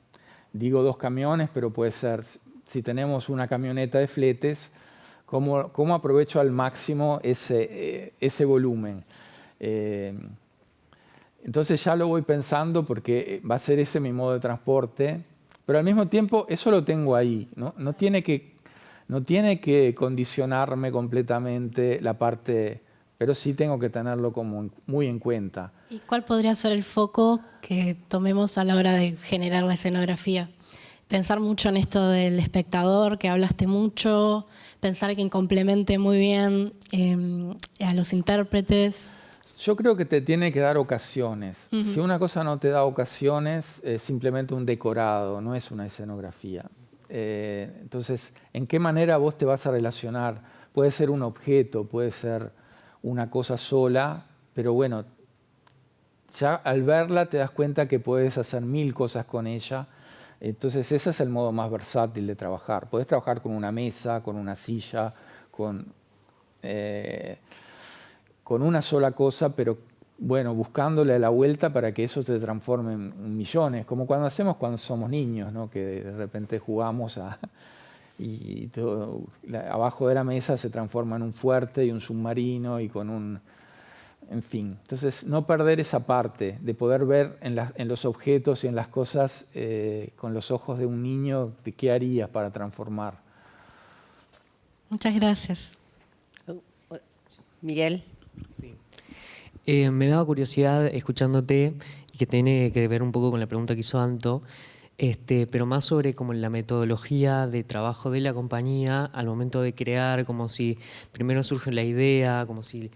digo 2 camiones, pero puede ser, si tenemos una camioneta de fletes, ¿cómo aprovecho al máximo ese volumen? Entonces ya lo voy pensando porque va a ser ese mi modo de transporte, pero al mismo tiempo eso lo tengo ahí, ¿no? No tiene que condicionarme completamente la parte, pero sí tengo que tenerlo como muy en cuenta. ¿Y cuál podría ser el foco que tomemos a la hora de generar la escenografía? Pensar mucho en esto del espectador, que hablaste mucho, pensar que complemente muy bien a los intérpretes. Yo creo que te tiene que dar ocasiones. Si una cosa no te da ocasiones, es simplemente un decorado, no es una escenografía. Entonces, ¿en qué manera vos te vas a relacionar? Puede ser un objeto, puede ser una cosa sola, pero bueno, ya al verla te das cuenta que puedes hacer 1000 cosas con ella. Entonces ese es el modo más versátil de trabajar. Puedes trabajar con una mesa, con una silla, con una sola cosa, pero bueno, buscándole la vuelta para que eso se transforme en millones, como cuando hacemos cuando somos niños, ¿no? Que de repente jugamos y todo, abajo de la mesa se transforma en un fuerte y un submarino y con un... En fin, entonces no perder esa parte de poder ver en los objetos y en las cosas con los ojos de un niño, de qué harías para transformar. Muchas gracias. Miguel. Sí. Me daba curiosidad escuchándote y que tiene que ver un poco con la pregunta que hizo Anto, pero más sobre como la metodología de trabajo de la compañía al momento de crear, como si primero surge la idea, como si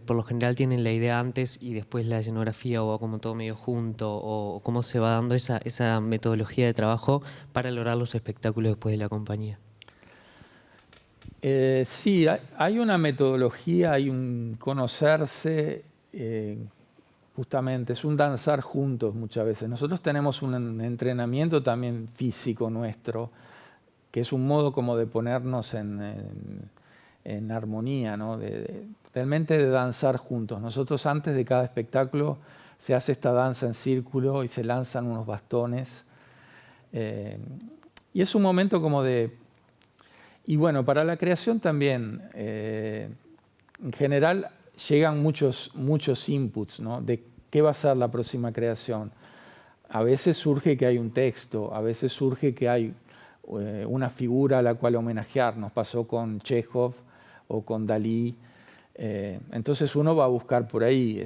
por lo general tienen la idea antes y después la escenografía o va como todo medio junto, o cómo se va dando esa metodología de trabajo para lograr los espectáculos después de la compañía. Sí, hay una metodología, hay un conocerse, justamente, es un danzar juntos muchas veces. Nosotros tenemos un entrenamiento también físico nuestro, que es un modo como de ponernos en armonía, ¿no? Realmente de danzar juntos. Nosotros antes de cada espectáculo se hace esta danza en círculo y se lanzan unos bastones. Y es un momento como de... Y bueno, para la creación también, en general llegan muchos inputs, ¿no? De qué va a ser la próxima creación. A veces surge que hay un texto, a veces surge que hay una figura a la cual homenajear. Nos pasó con Chekhov o con Dalí. Entonces uno va a buscar por ahí,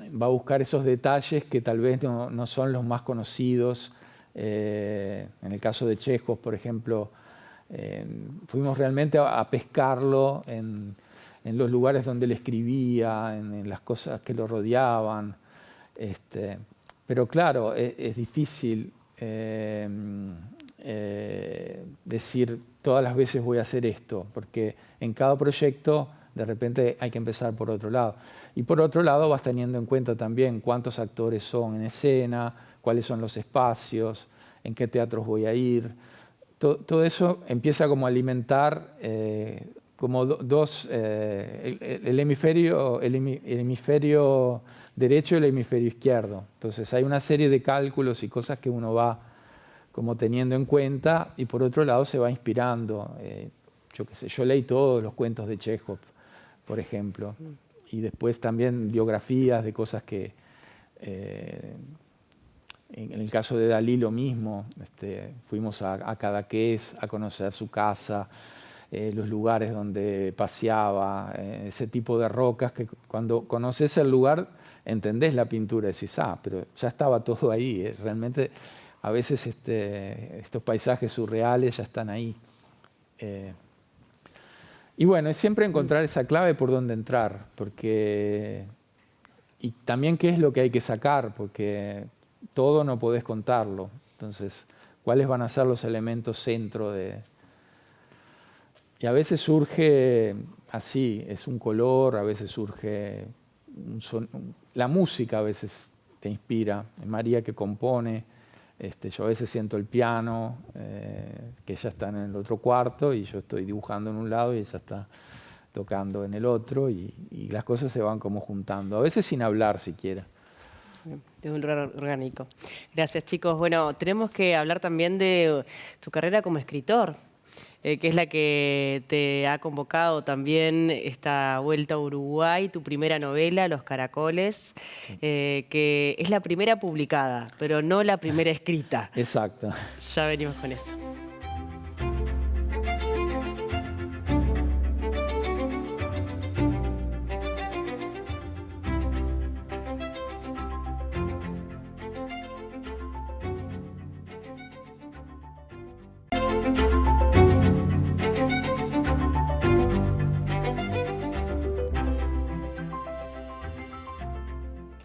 va a buscar esos detalles que tal vez no son los más conocidos. En el caso de Chekhov, por ejemplo, fuimos realmente a pescarlo en los lugares donde él escribía, en las cosas que lo rodeaban. Pero claro, es difícil decir todas las veces voy a hacer esto, porque en cada proyecto de repente hay que empezar por otro lado. Y por otro lado vas teniendo en cuenta también cuántos actores son en escena, cuáles son los espacios, en qué teatros voy a ir. Todo eso empieza como a alimentar como el hemisferio derecho y el hemisferio izquierdo. Entonces hay una serie de cálculos y cosas que uno va como teniendo en cuenta y por otro lado se va inspirando. Yo qué sé, yo leí todos los cuentos de Chekhov, por ejemplo, y después también biografías de cosas que... En el caso de Dalí lo mismo, fuimos a Cadaqués a conocer su casa, los lugares donde paseaba, ese tipo de rocas que cuando conoces el lugar entendés la pintura y decís, pero ya estaba todo ahí. Realmente a veces estos paisajes surreales ya están ahí. Y bueno, es siempre encontrar esa clave por dónde entrar, porque... Y también qué es lo que hay que sacar, porque... todo no podés contarlo. Entonces, ¿cuáles van a ser los elementos centro de...? Y a veces surge así, es un color, a veces surge... La música a veces te inspira. María que compone, yo a veces siento el piano, que ella está en el otro cuarto y yo estoy dibujando en un lado y ella está tocando en el otro y las cosas se van como juntando. A veces sin hablar siquiera. De un lugar orgánico. Gracias, chicos. Bueno, tenemos que hablar también de tu carrera como escritor. que es la que te ha convocado también esta vuelta a Uruguay, tu primera novela, Los Caracoles, que es la primera publicada, pero no la primera escrita. Exacto. Ya venimos con eso.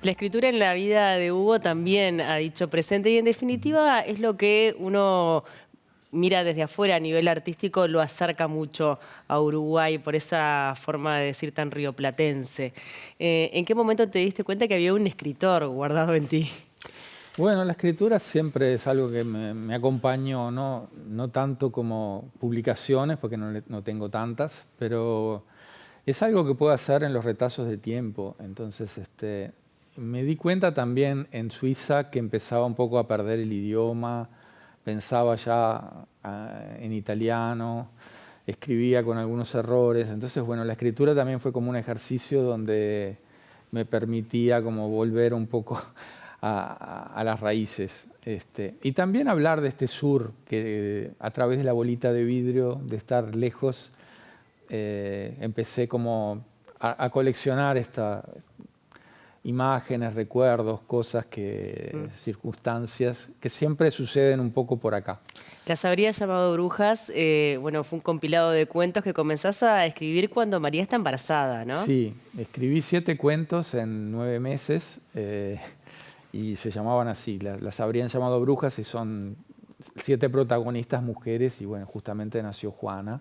La escritura en la vida de Hugo también ha dicho presente y en definitiva es lo que uno mira desde afuera a nivel artístico, lo acerca mucho a Uruguay por esa forma de decir tan rioplatense. ¿En qué momento te diste cuenta que había un escritor guardado en ti? Bueno, la escritura siempre es algo que me acompañó, no tanto como publicaciones, porque no tengo tantas, pero es algo que puedo hacer en los retazos de tiempo. Entonces, me di cuenta también en Suiza que empezaba un poco a perder el idioma, pensaba ya en italiano, escribía con algunos errores. Entonces, bueno, la escritura también fue como un ejercicio donde me permitía como volver un poco a las raíces. Y también hablar de este sur, que a través de la bolita de vidrio, de estar lejos, empecé como a coleccionar imágenes, recuerdos, cosas, circunstancias que siempre suceden un poco por acá. Las habrías llamado brujas, bueno, fue un compilado de cuentos que comenzás a escribir cuando María está embarazada, ¿no? Sí, escribí 7 cuentos en 9 meses y se llamaban así, las habrían llamado brujas y son 7 protagonistas mujeres y bueno, justamente nació Juana.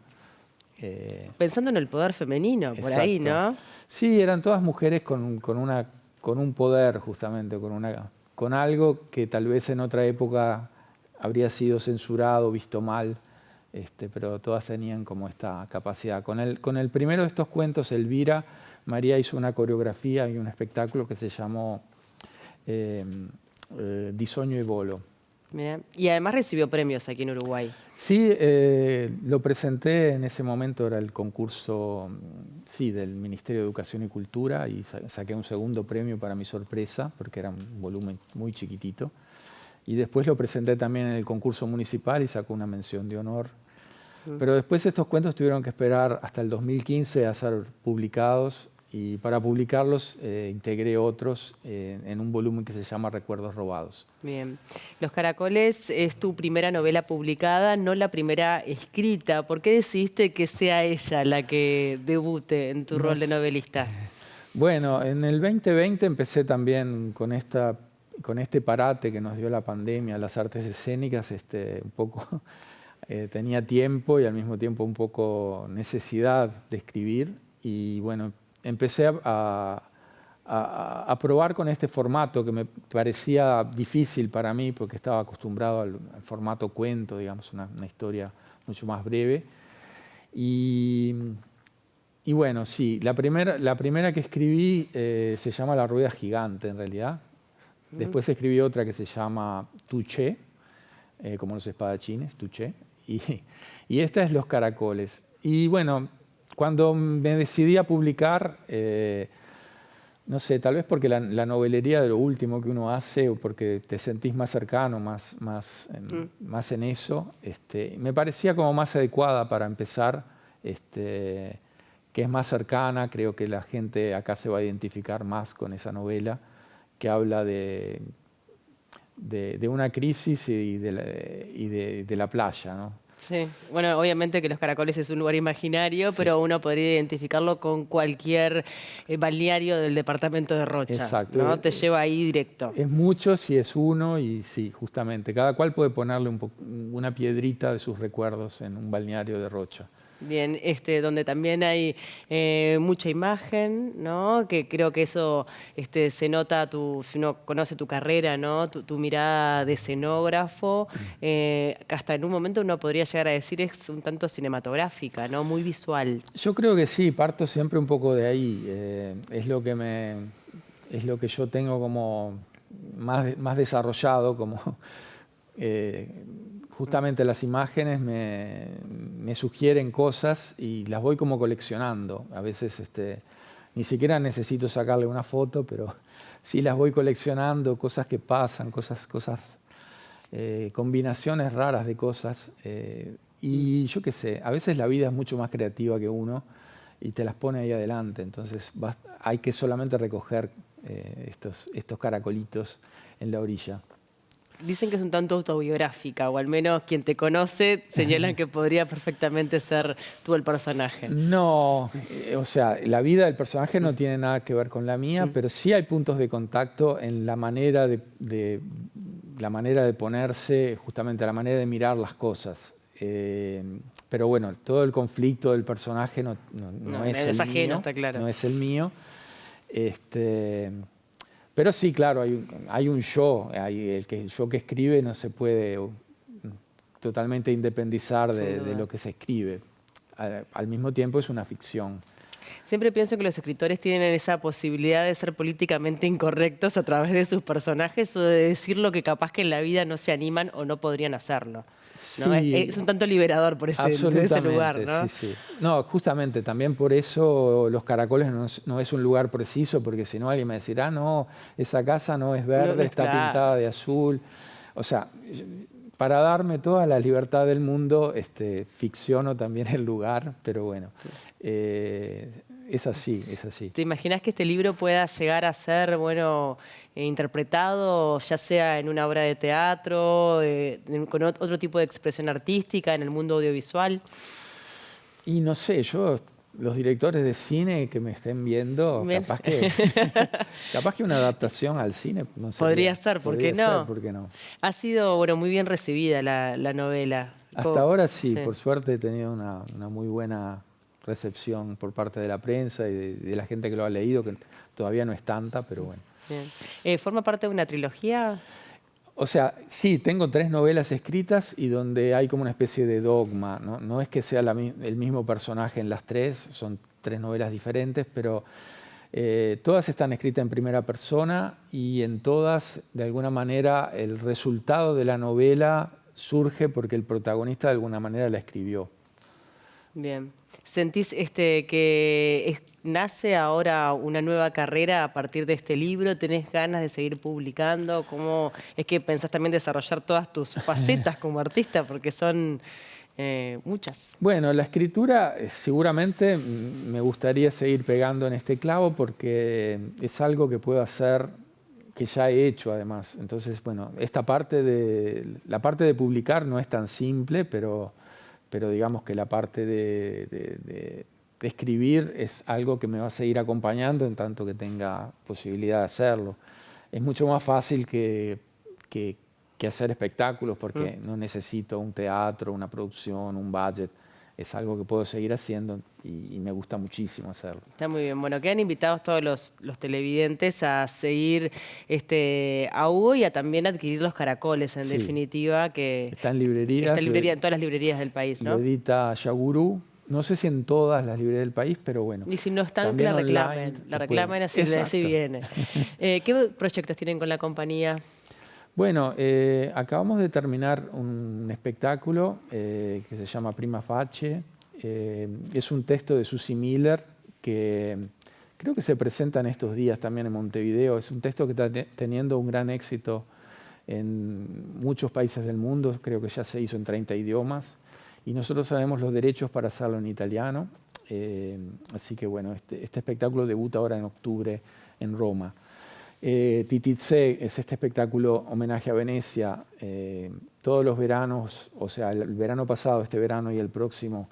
Pensando en el poder femenino, por Exacto. ahí, ¿no? Sí, eran todas mujeres con un poder justamente, con algo que tal vez en otra época habría sido censurado, visto mal, pero todas tenían como esta capacidad. Con el primero de estos cuentos, Elvira, María hizo una coreografía y un espectáculo que se llamó Di Sogno e Volo. Mirá. Y además recibió premios aquí en Uruguay. Sí, lo presenté en ese momento, era el concurso del Ministerio de Educación y Cultura y saqué un segundo premio para mi sorpresa, porque era un volumen muy chiquitito. Y después lo presenté también en el concurso municipal y sacó una mención de honor. Pero después estos cuentos tuvieron que esperar hasta el 2015 a ser publicados y para publicarlos integré otros en un volumen que se llama Recuerdos Robados. Bien. Los Caracoles es tu primera novela publicada, no la primera escrita. ¿Por qué decidiste que sea ella la que debute en tu rol de novelista? Bueno, en el 2020 empecé también con este parate que nos dio la pandemia, las artes escénicas, un poco tenía tiempo y al mismo tiempo un poco necesidad de escribir y bueno, empecé a probar con este formato que me parecía difícil para mí porque estaba acostumbrado al formato cuento, digamos, una historia mucho más breve. Y bueno, sí, la primera que escribí se llama La Rueda Gigante, en realidad. Después escribí otra que se llama Touché, como los espadachines, Touché. Y esta es Los Caracoles. Y bueno, cuando me decidí a publicar, no sé, tal vez porque la novelería de lo último que uno hace o porque te sentís más cercano, más en eso, me parecía como más adecuada para empezar, que es más cercana, creo que la gente acá se va a identificar más con esa novela, que habla de una crisis y de la playa, ¿no? Sí, bueno, obviamente que Los Caracoles es un lugar imaginario, Sí. pero uno podría identificarlo con cualquier balneario del departamento de Rocha. Exacto. ¿No? Te lleva ahí directo. Es mucho si es uno y sí, justamente. Cada cual puede ponerle una piedrita de sus recuerdos en un balneario de Rocha. Bien, donde también hay mucha imagen, ¿no? Que creo que eso se nota, si uno conoce tu carrera, ¿no? Tu mirada de escenógrafo, hasta en un momento uno podría llegar a decir es un tanto cinematográfica, ¿no? Muy visual. Yo creo que sí, parto siempre un poco de ahí. Es lo que yo tengo como más desarrollado, como justamente las imágenes me sugieren cosas y las voy como coleccionando. A veces ni siquiera necesito sacarle una foto, pero sí las voy coleccionando, cosas que pasan, combinaciones raras de cosas. Y yo qué sé, a veces la vida es mucho más creativa que uno y te las pone ahí adelante. Entonces hay que solamente recoger estos caracolitos en la orilla. Dicen que es un tanto autobiográfica, o al menos quien te conoce señalan que podría perfectamente ser tú el personaje. No, o sea, la vida del personaje no tiene nada que ver con la mía, pero sí hay puntos de contacto en la manera de ponerse, justamente la manera de mirar las cosas. Pero bueno, todo el conflicto del personaje no es el ajeno, mío, está claro. no es el mío. Pero sí, claro, hay un yo, el yo que escribe no se puede totalmente independizar de lo que se escribe. Al mismo tiempo es una ficción. Siempre pienso que los escritores tienen esa posibilidad de ser políticamente incorrectos a través de sus personajes o de decir lo que capaz que en la vida no se animan o no podrían hacerlo, ¿no? Sí, es un tanto liberador por ese lugar, ¿no? Sí. No, justamente también por eso Los Caracoles no es un lugar preciso, porque si no alguien me decirá, no, esa casa no es verde, No, está claro. pintada de azul. O sea, para darme toda la libertad del mundo, ficciono también el lugar, pero bueno, es así, es así. ¿Te imaginas que este libro pueda llegar a ser, bueno, interpretado, ya sea en una obra de teatro, con otro tipo de expresión artística, en el mundo audiovisual? Y no sé, los directores de cine que me estén viendo, Bien. capaz que una adaptación al cine, no sé. Podría ser, ¿por qué no? ¿Por qué no? Ha sido, bueno, muy bien recibida la novela. Hasta ahora sí, por suerte he tenido una muy buena recepción por parte de la prensa y de la gente que lo ha leído, que todavía no es tanta, pero bueno. Bien. ¿Forma parte de una trilogía? O sea, sí, tengo 3 novelas escritas y donde hay como una especie de dogma, ¿no? No es que sea el mismo personaje en las 3, son 3 novelas diferentes, pero todas están escritas en primera persona y en todas, de alguna manera, el resultado de la novela surge porque el protagonista de alguna manera la escribió. Bien. ¿Sentís que nace ahora una nueva carrera a partir de este libro? ¿Tenés ganas de seguir publicando? ¿Cómo es que pensás también desarrollar todas tus facetas como artista? Porque son muchas. Bueno, la escritura seguramente me gustaría seguir pegando en este clavo porque es algo que puedo hacer, que ya he hecho además. Entonces, bueno, la parte de publicar no es tan simple, pero digamos que la parte de escribir es algo que me va a seguir acompañando en tanto que tenga posibilidad de hacerlo. Es mucho más fácil que hacer espectáculos porque no necesito un teatro, una producción, un budget. Es algo que puedo seguir haciendo y me gusta muchísimo hacerlo. Está muy bien. Bueno, quedan invitados todos los televidentes a seguir a Hugo y a también adquirir Los Caracoles, en definitiva. Que está en librerías. Está en todas las librerías del país, ¿no? Lo edita Yagurú. No sé si en todas las librerías del país, pero bueno. Y si no están, que la reclamen. La reclamen, así viene. ¿Qué proyectos tienen con la compañía? Bueno, acabamos de terminar un espectáculo que se llama Prima Facie. Es un texto de Susie Miller que creo que se presenta en estos días también en Montevideo. Es un texto que está teniendo un gran éxito en muchos países del mundo. Creo que ya se hizo en 30 idiomas. Y nosotros tenemos los derechos para hacerlo en italiano. Así que bueno, este espectáculo debuta ahora en octubre en Roma. Titizé es este espectáculo homenaje a Venecia. Todos los veranos, o sea, el verano pasado, este verano y el próximo,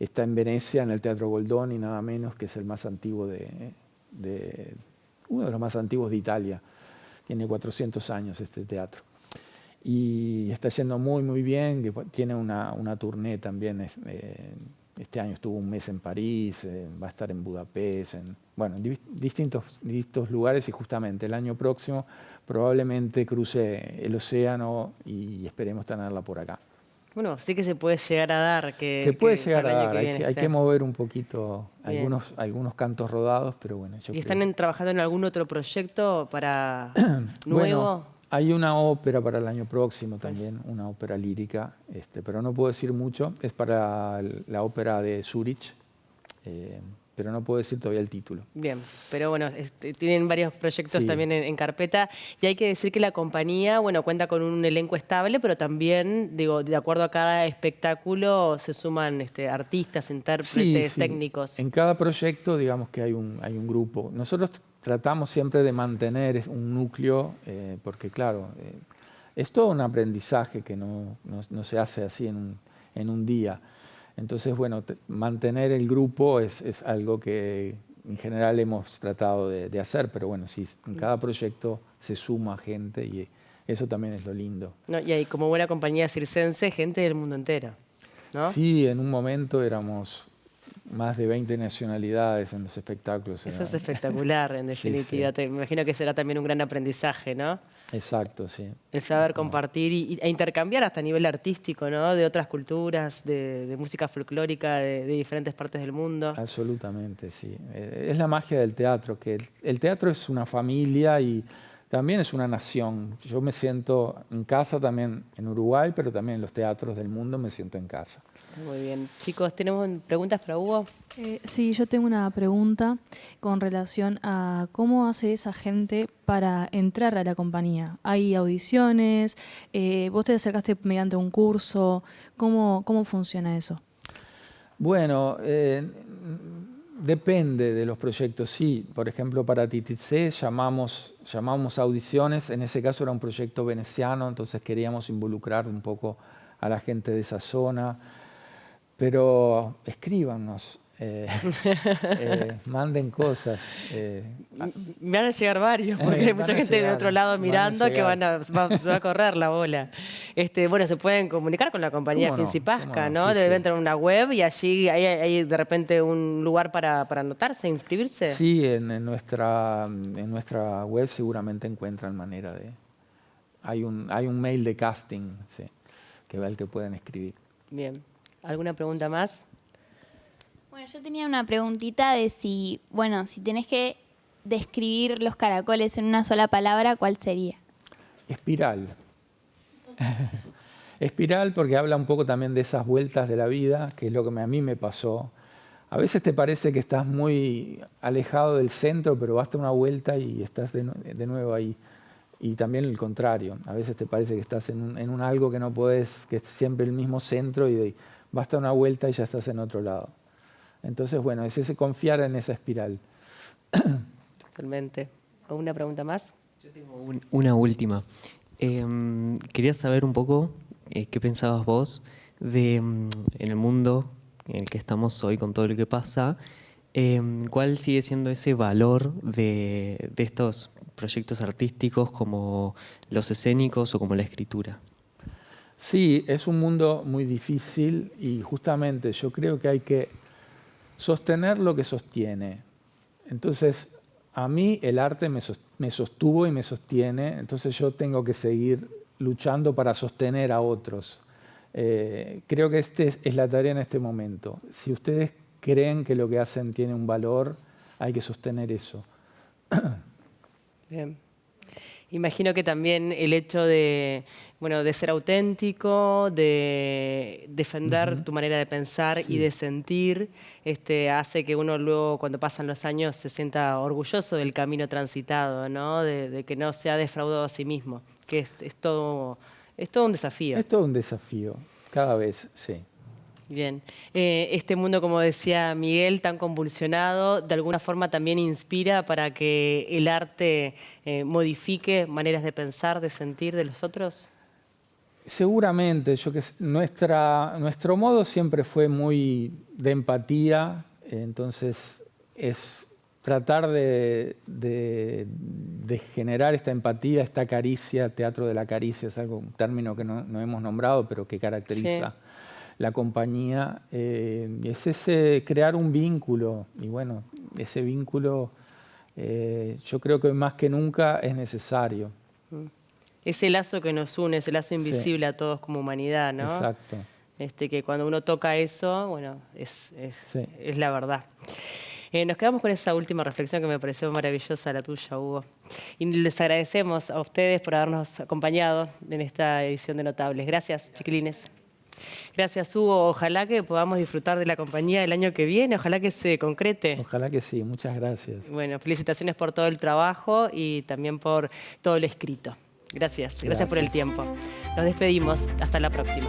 está en Venecia, en el Teatro Goldoni, nada menos, que es el más antiguo uno de los más antiguos de Italia. Tiene 400 años este teatro. Y está yendo muy, muy bien. Tiene una tournée también. Este año estuvo un mes en París, va a estar en Budapest, en distintos lugares, y justamente el año próximo probablemente cruce el océano y esperemos tenerla por acá. Bueno, sí que se puede llegar a dar. Se puede llegar a dar, hay que mover un poquito algunos cantos rodados, pero bueno. ¿Y están trabajando en algún otro proyecto para nuevo? Bueno, Hay una ópera para el año próximo también, una ópera lírica, pero no puedo decir mucho. Es para la ópera de Zurich, pero no puedo decir todavía el título. Bien, pero bueno, tienen varios proyectos Sí. también en carpeta y hay que decir que la compañía, bueno, cuenta con un elenco estable, pero también, digo, de acuerdo a cada espectáculo se suman artistas, intérpretes, Sí. técnicos. En cada proyecto, digamos que hay un grupo. Nosotros tratamos siempre de mantener un núcleo, porque claro, es todo un aprendizaje que no se hace así en un día. Entonces, bueno, mantener el grupo es algo que en general hemos tratado de hacer, pero bueno, sí, en cada proyecto se suma gente y eso también es lo lindo. ¿No? Y hay como buena compañía circense, gente del mundo entero, ¿no? Sí, en un momento éramos más de 20 nacionalidades en los espectáculos. Eso es espectacular, en Sí, definitiva. sí. Me imagino que será también un gran aprendizaje, ¿no? Exacto, sí. El saber compartir e intercambiar hasta a nivel artístico, ¿no? De otras culturas, de música folclórica, de diferentes partes del mundo. Absolutamente, sí. Es la magia del teatro, que el teatro es una familia y también es una nación. Yo me siento en casa también en Uruguay, pero también en los teatros del mundo me siento en casa. Muy bien. Chicos, ¿tenemos preguntas para Hugo? Sí, yo tengo una pregunta con relación a cómo hace esa gente para entrar a la compañía. ¿Hay audiciones? ¿Vos te acercaste mediante un curso? ¿Cómo funciona eso? Bueno, depende de los proyectos. Sí, por ejemplo, para Tititsé llamamos audiciones. En ese caso era un proyecto veneciano, entonces queríamos involucrar un poco a la gente de esa zona. Pero escríbanos, manden cosas. Me van a llegar varios, porque hay mucha Van a gente de llegar, otro lado van a mirando que llegar. se va a correr la bola. Bueno, se pueden comunicar con la compañía ¿Cómo no? Finsipasca, ¿Cómo no? ¿no? Sí, Deben sí. tener una web y allí hay de repente un lugar para anotarse, inscribirse. Sí, en nuestra web seguramente encuentran manera de... Hay un mail de casting, sí, que va el que pueden escribir. Bien. ¿Alguna pregunta más? Bueno, yo tenía una preguntita de si tenés que describir los caracoles en una sola palabra, ¿cuál sería? Espiral. Espiral porque habla un poco también de esas vueltas de la vida, que es lo que a mí me pasó. A veces te parece que estás muy alejado del centro, pero basta una vuelta y estás de nuevo ahí. Y también el contrario. A veces te parece que estás en un algo que no podés, que es siempre el mismo centro y basta una vuelta y ya estás en otro lado. Entonces, bueno, es ese confiar en esa espiral. Totalmente. ¿Alguna pregunta más? Yo tengo una última. Quería saber un poco qué pensabas vos en el mundo en el que estamos hoy con todo lo que pasa. ¿Cuál sigue siendo ese valor de estos proyectos artísticos como los escénicos o como la escritura? Sí, es un mundo muy difícil y justamente yo creo que hay que sostener lo que sostiene. Entonces, a mí el arte me sostuvo y me sostiene, entonces yo tengo que seguir luchando para sostener a otros. Creo que es la tarea en este momento. Si ustedes creen que lo que hacen tiene un valor, hay que sostener eso. Bien. Imagino que también el hecho de ser auténtico, de defender tu manera de pensar y de sentir, hace que uno luego, cuando pasan los años, se sienta orgulloso del camino transitado, ¿no? De que no se ha defraudado a sí mismo, que es todo un desafío. Es todo un desafío, cada vez, sí. Bien. Este mundo, como decía Miguel, tan convulsionado, de alguna forma también inspira para que el arte modifique maneras de pensar, de sentir de los otros. Seguramente, nuestro modo siempre fue muy de empatía, entonces es tratar de generar esta empatía, esta caricia, teatro de la caricia, es un término que no hemos nombrado, pero que caracteriza la compañía, es ese crear un vínculo, y bueno, ese vínculo yo creo que más que nunca es necesario. Ese lazo que nos une, ese lazo invisible a todos como humanidad, ¿no? Exacto. Que cuando uno toca eso, bueno, es la verdad. Nos quedamos con esa última reflexión que me pareció maravillosa, la tuya, Hugo. Y les agradecemos a ustedes por habernos acompañado en esta edición de Notables. Gracias, chiquilines. Gracias, Hugo. Ojalá que podamos disfrutar de la compañía el año que viene. Ojalá que se concrete. Ojalá que sí. Muchas gracias. Bueno, felicitaciones por todo el trabajo y también por todo lo escrito. Gracias por el tiempo. Nos despedimos. Hasta la próxima.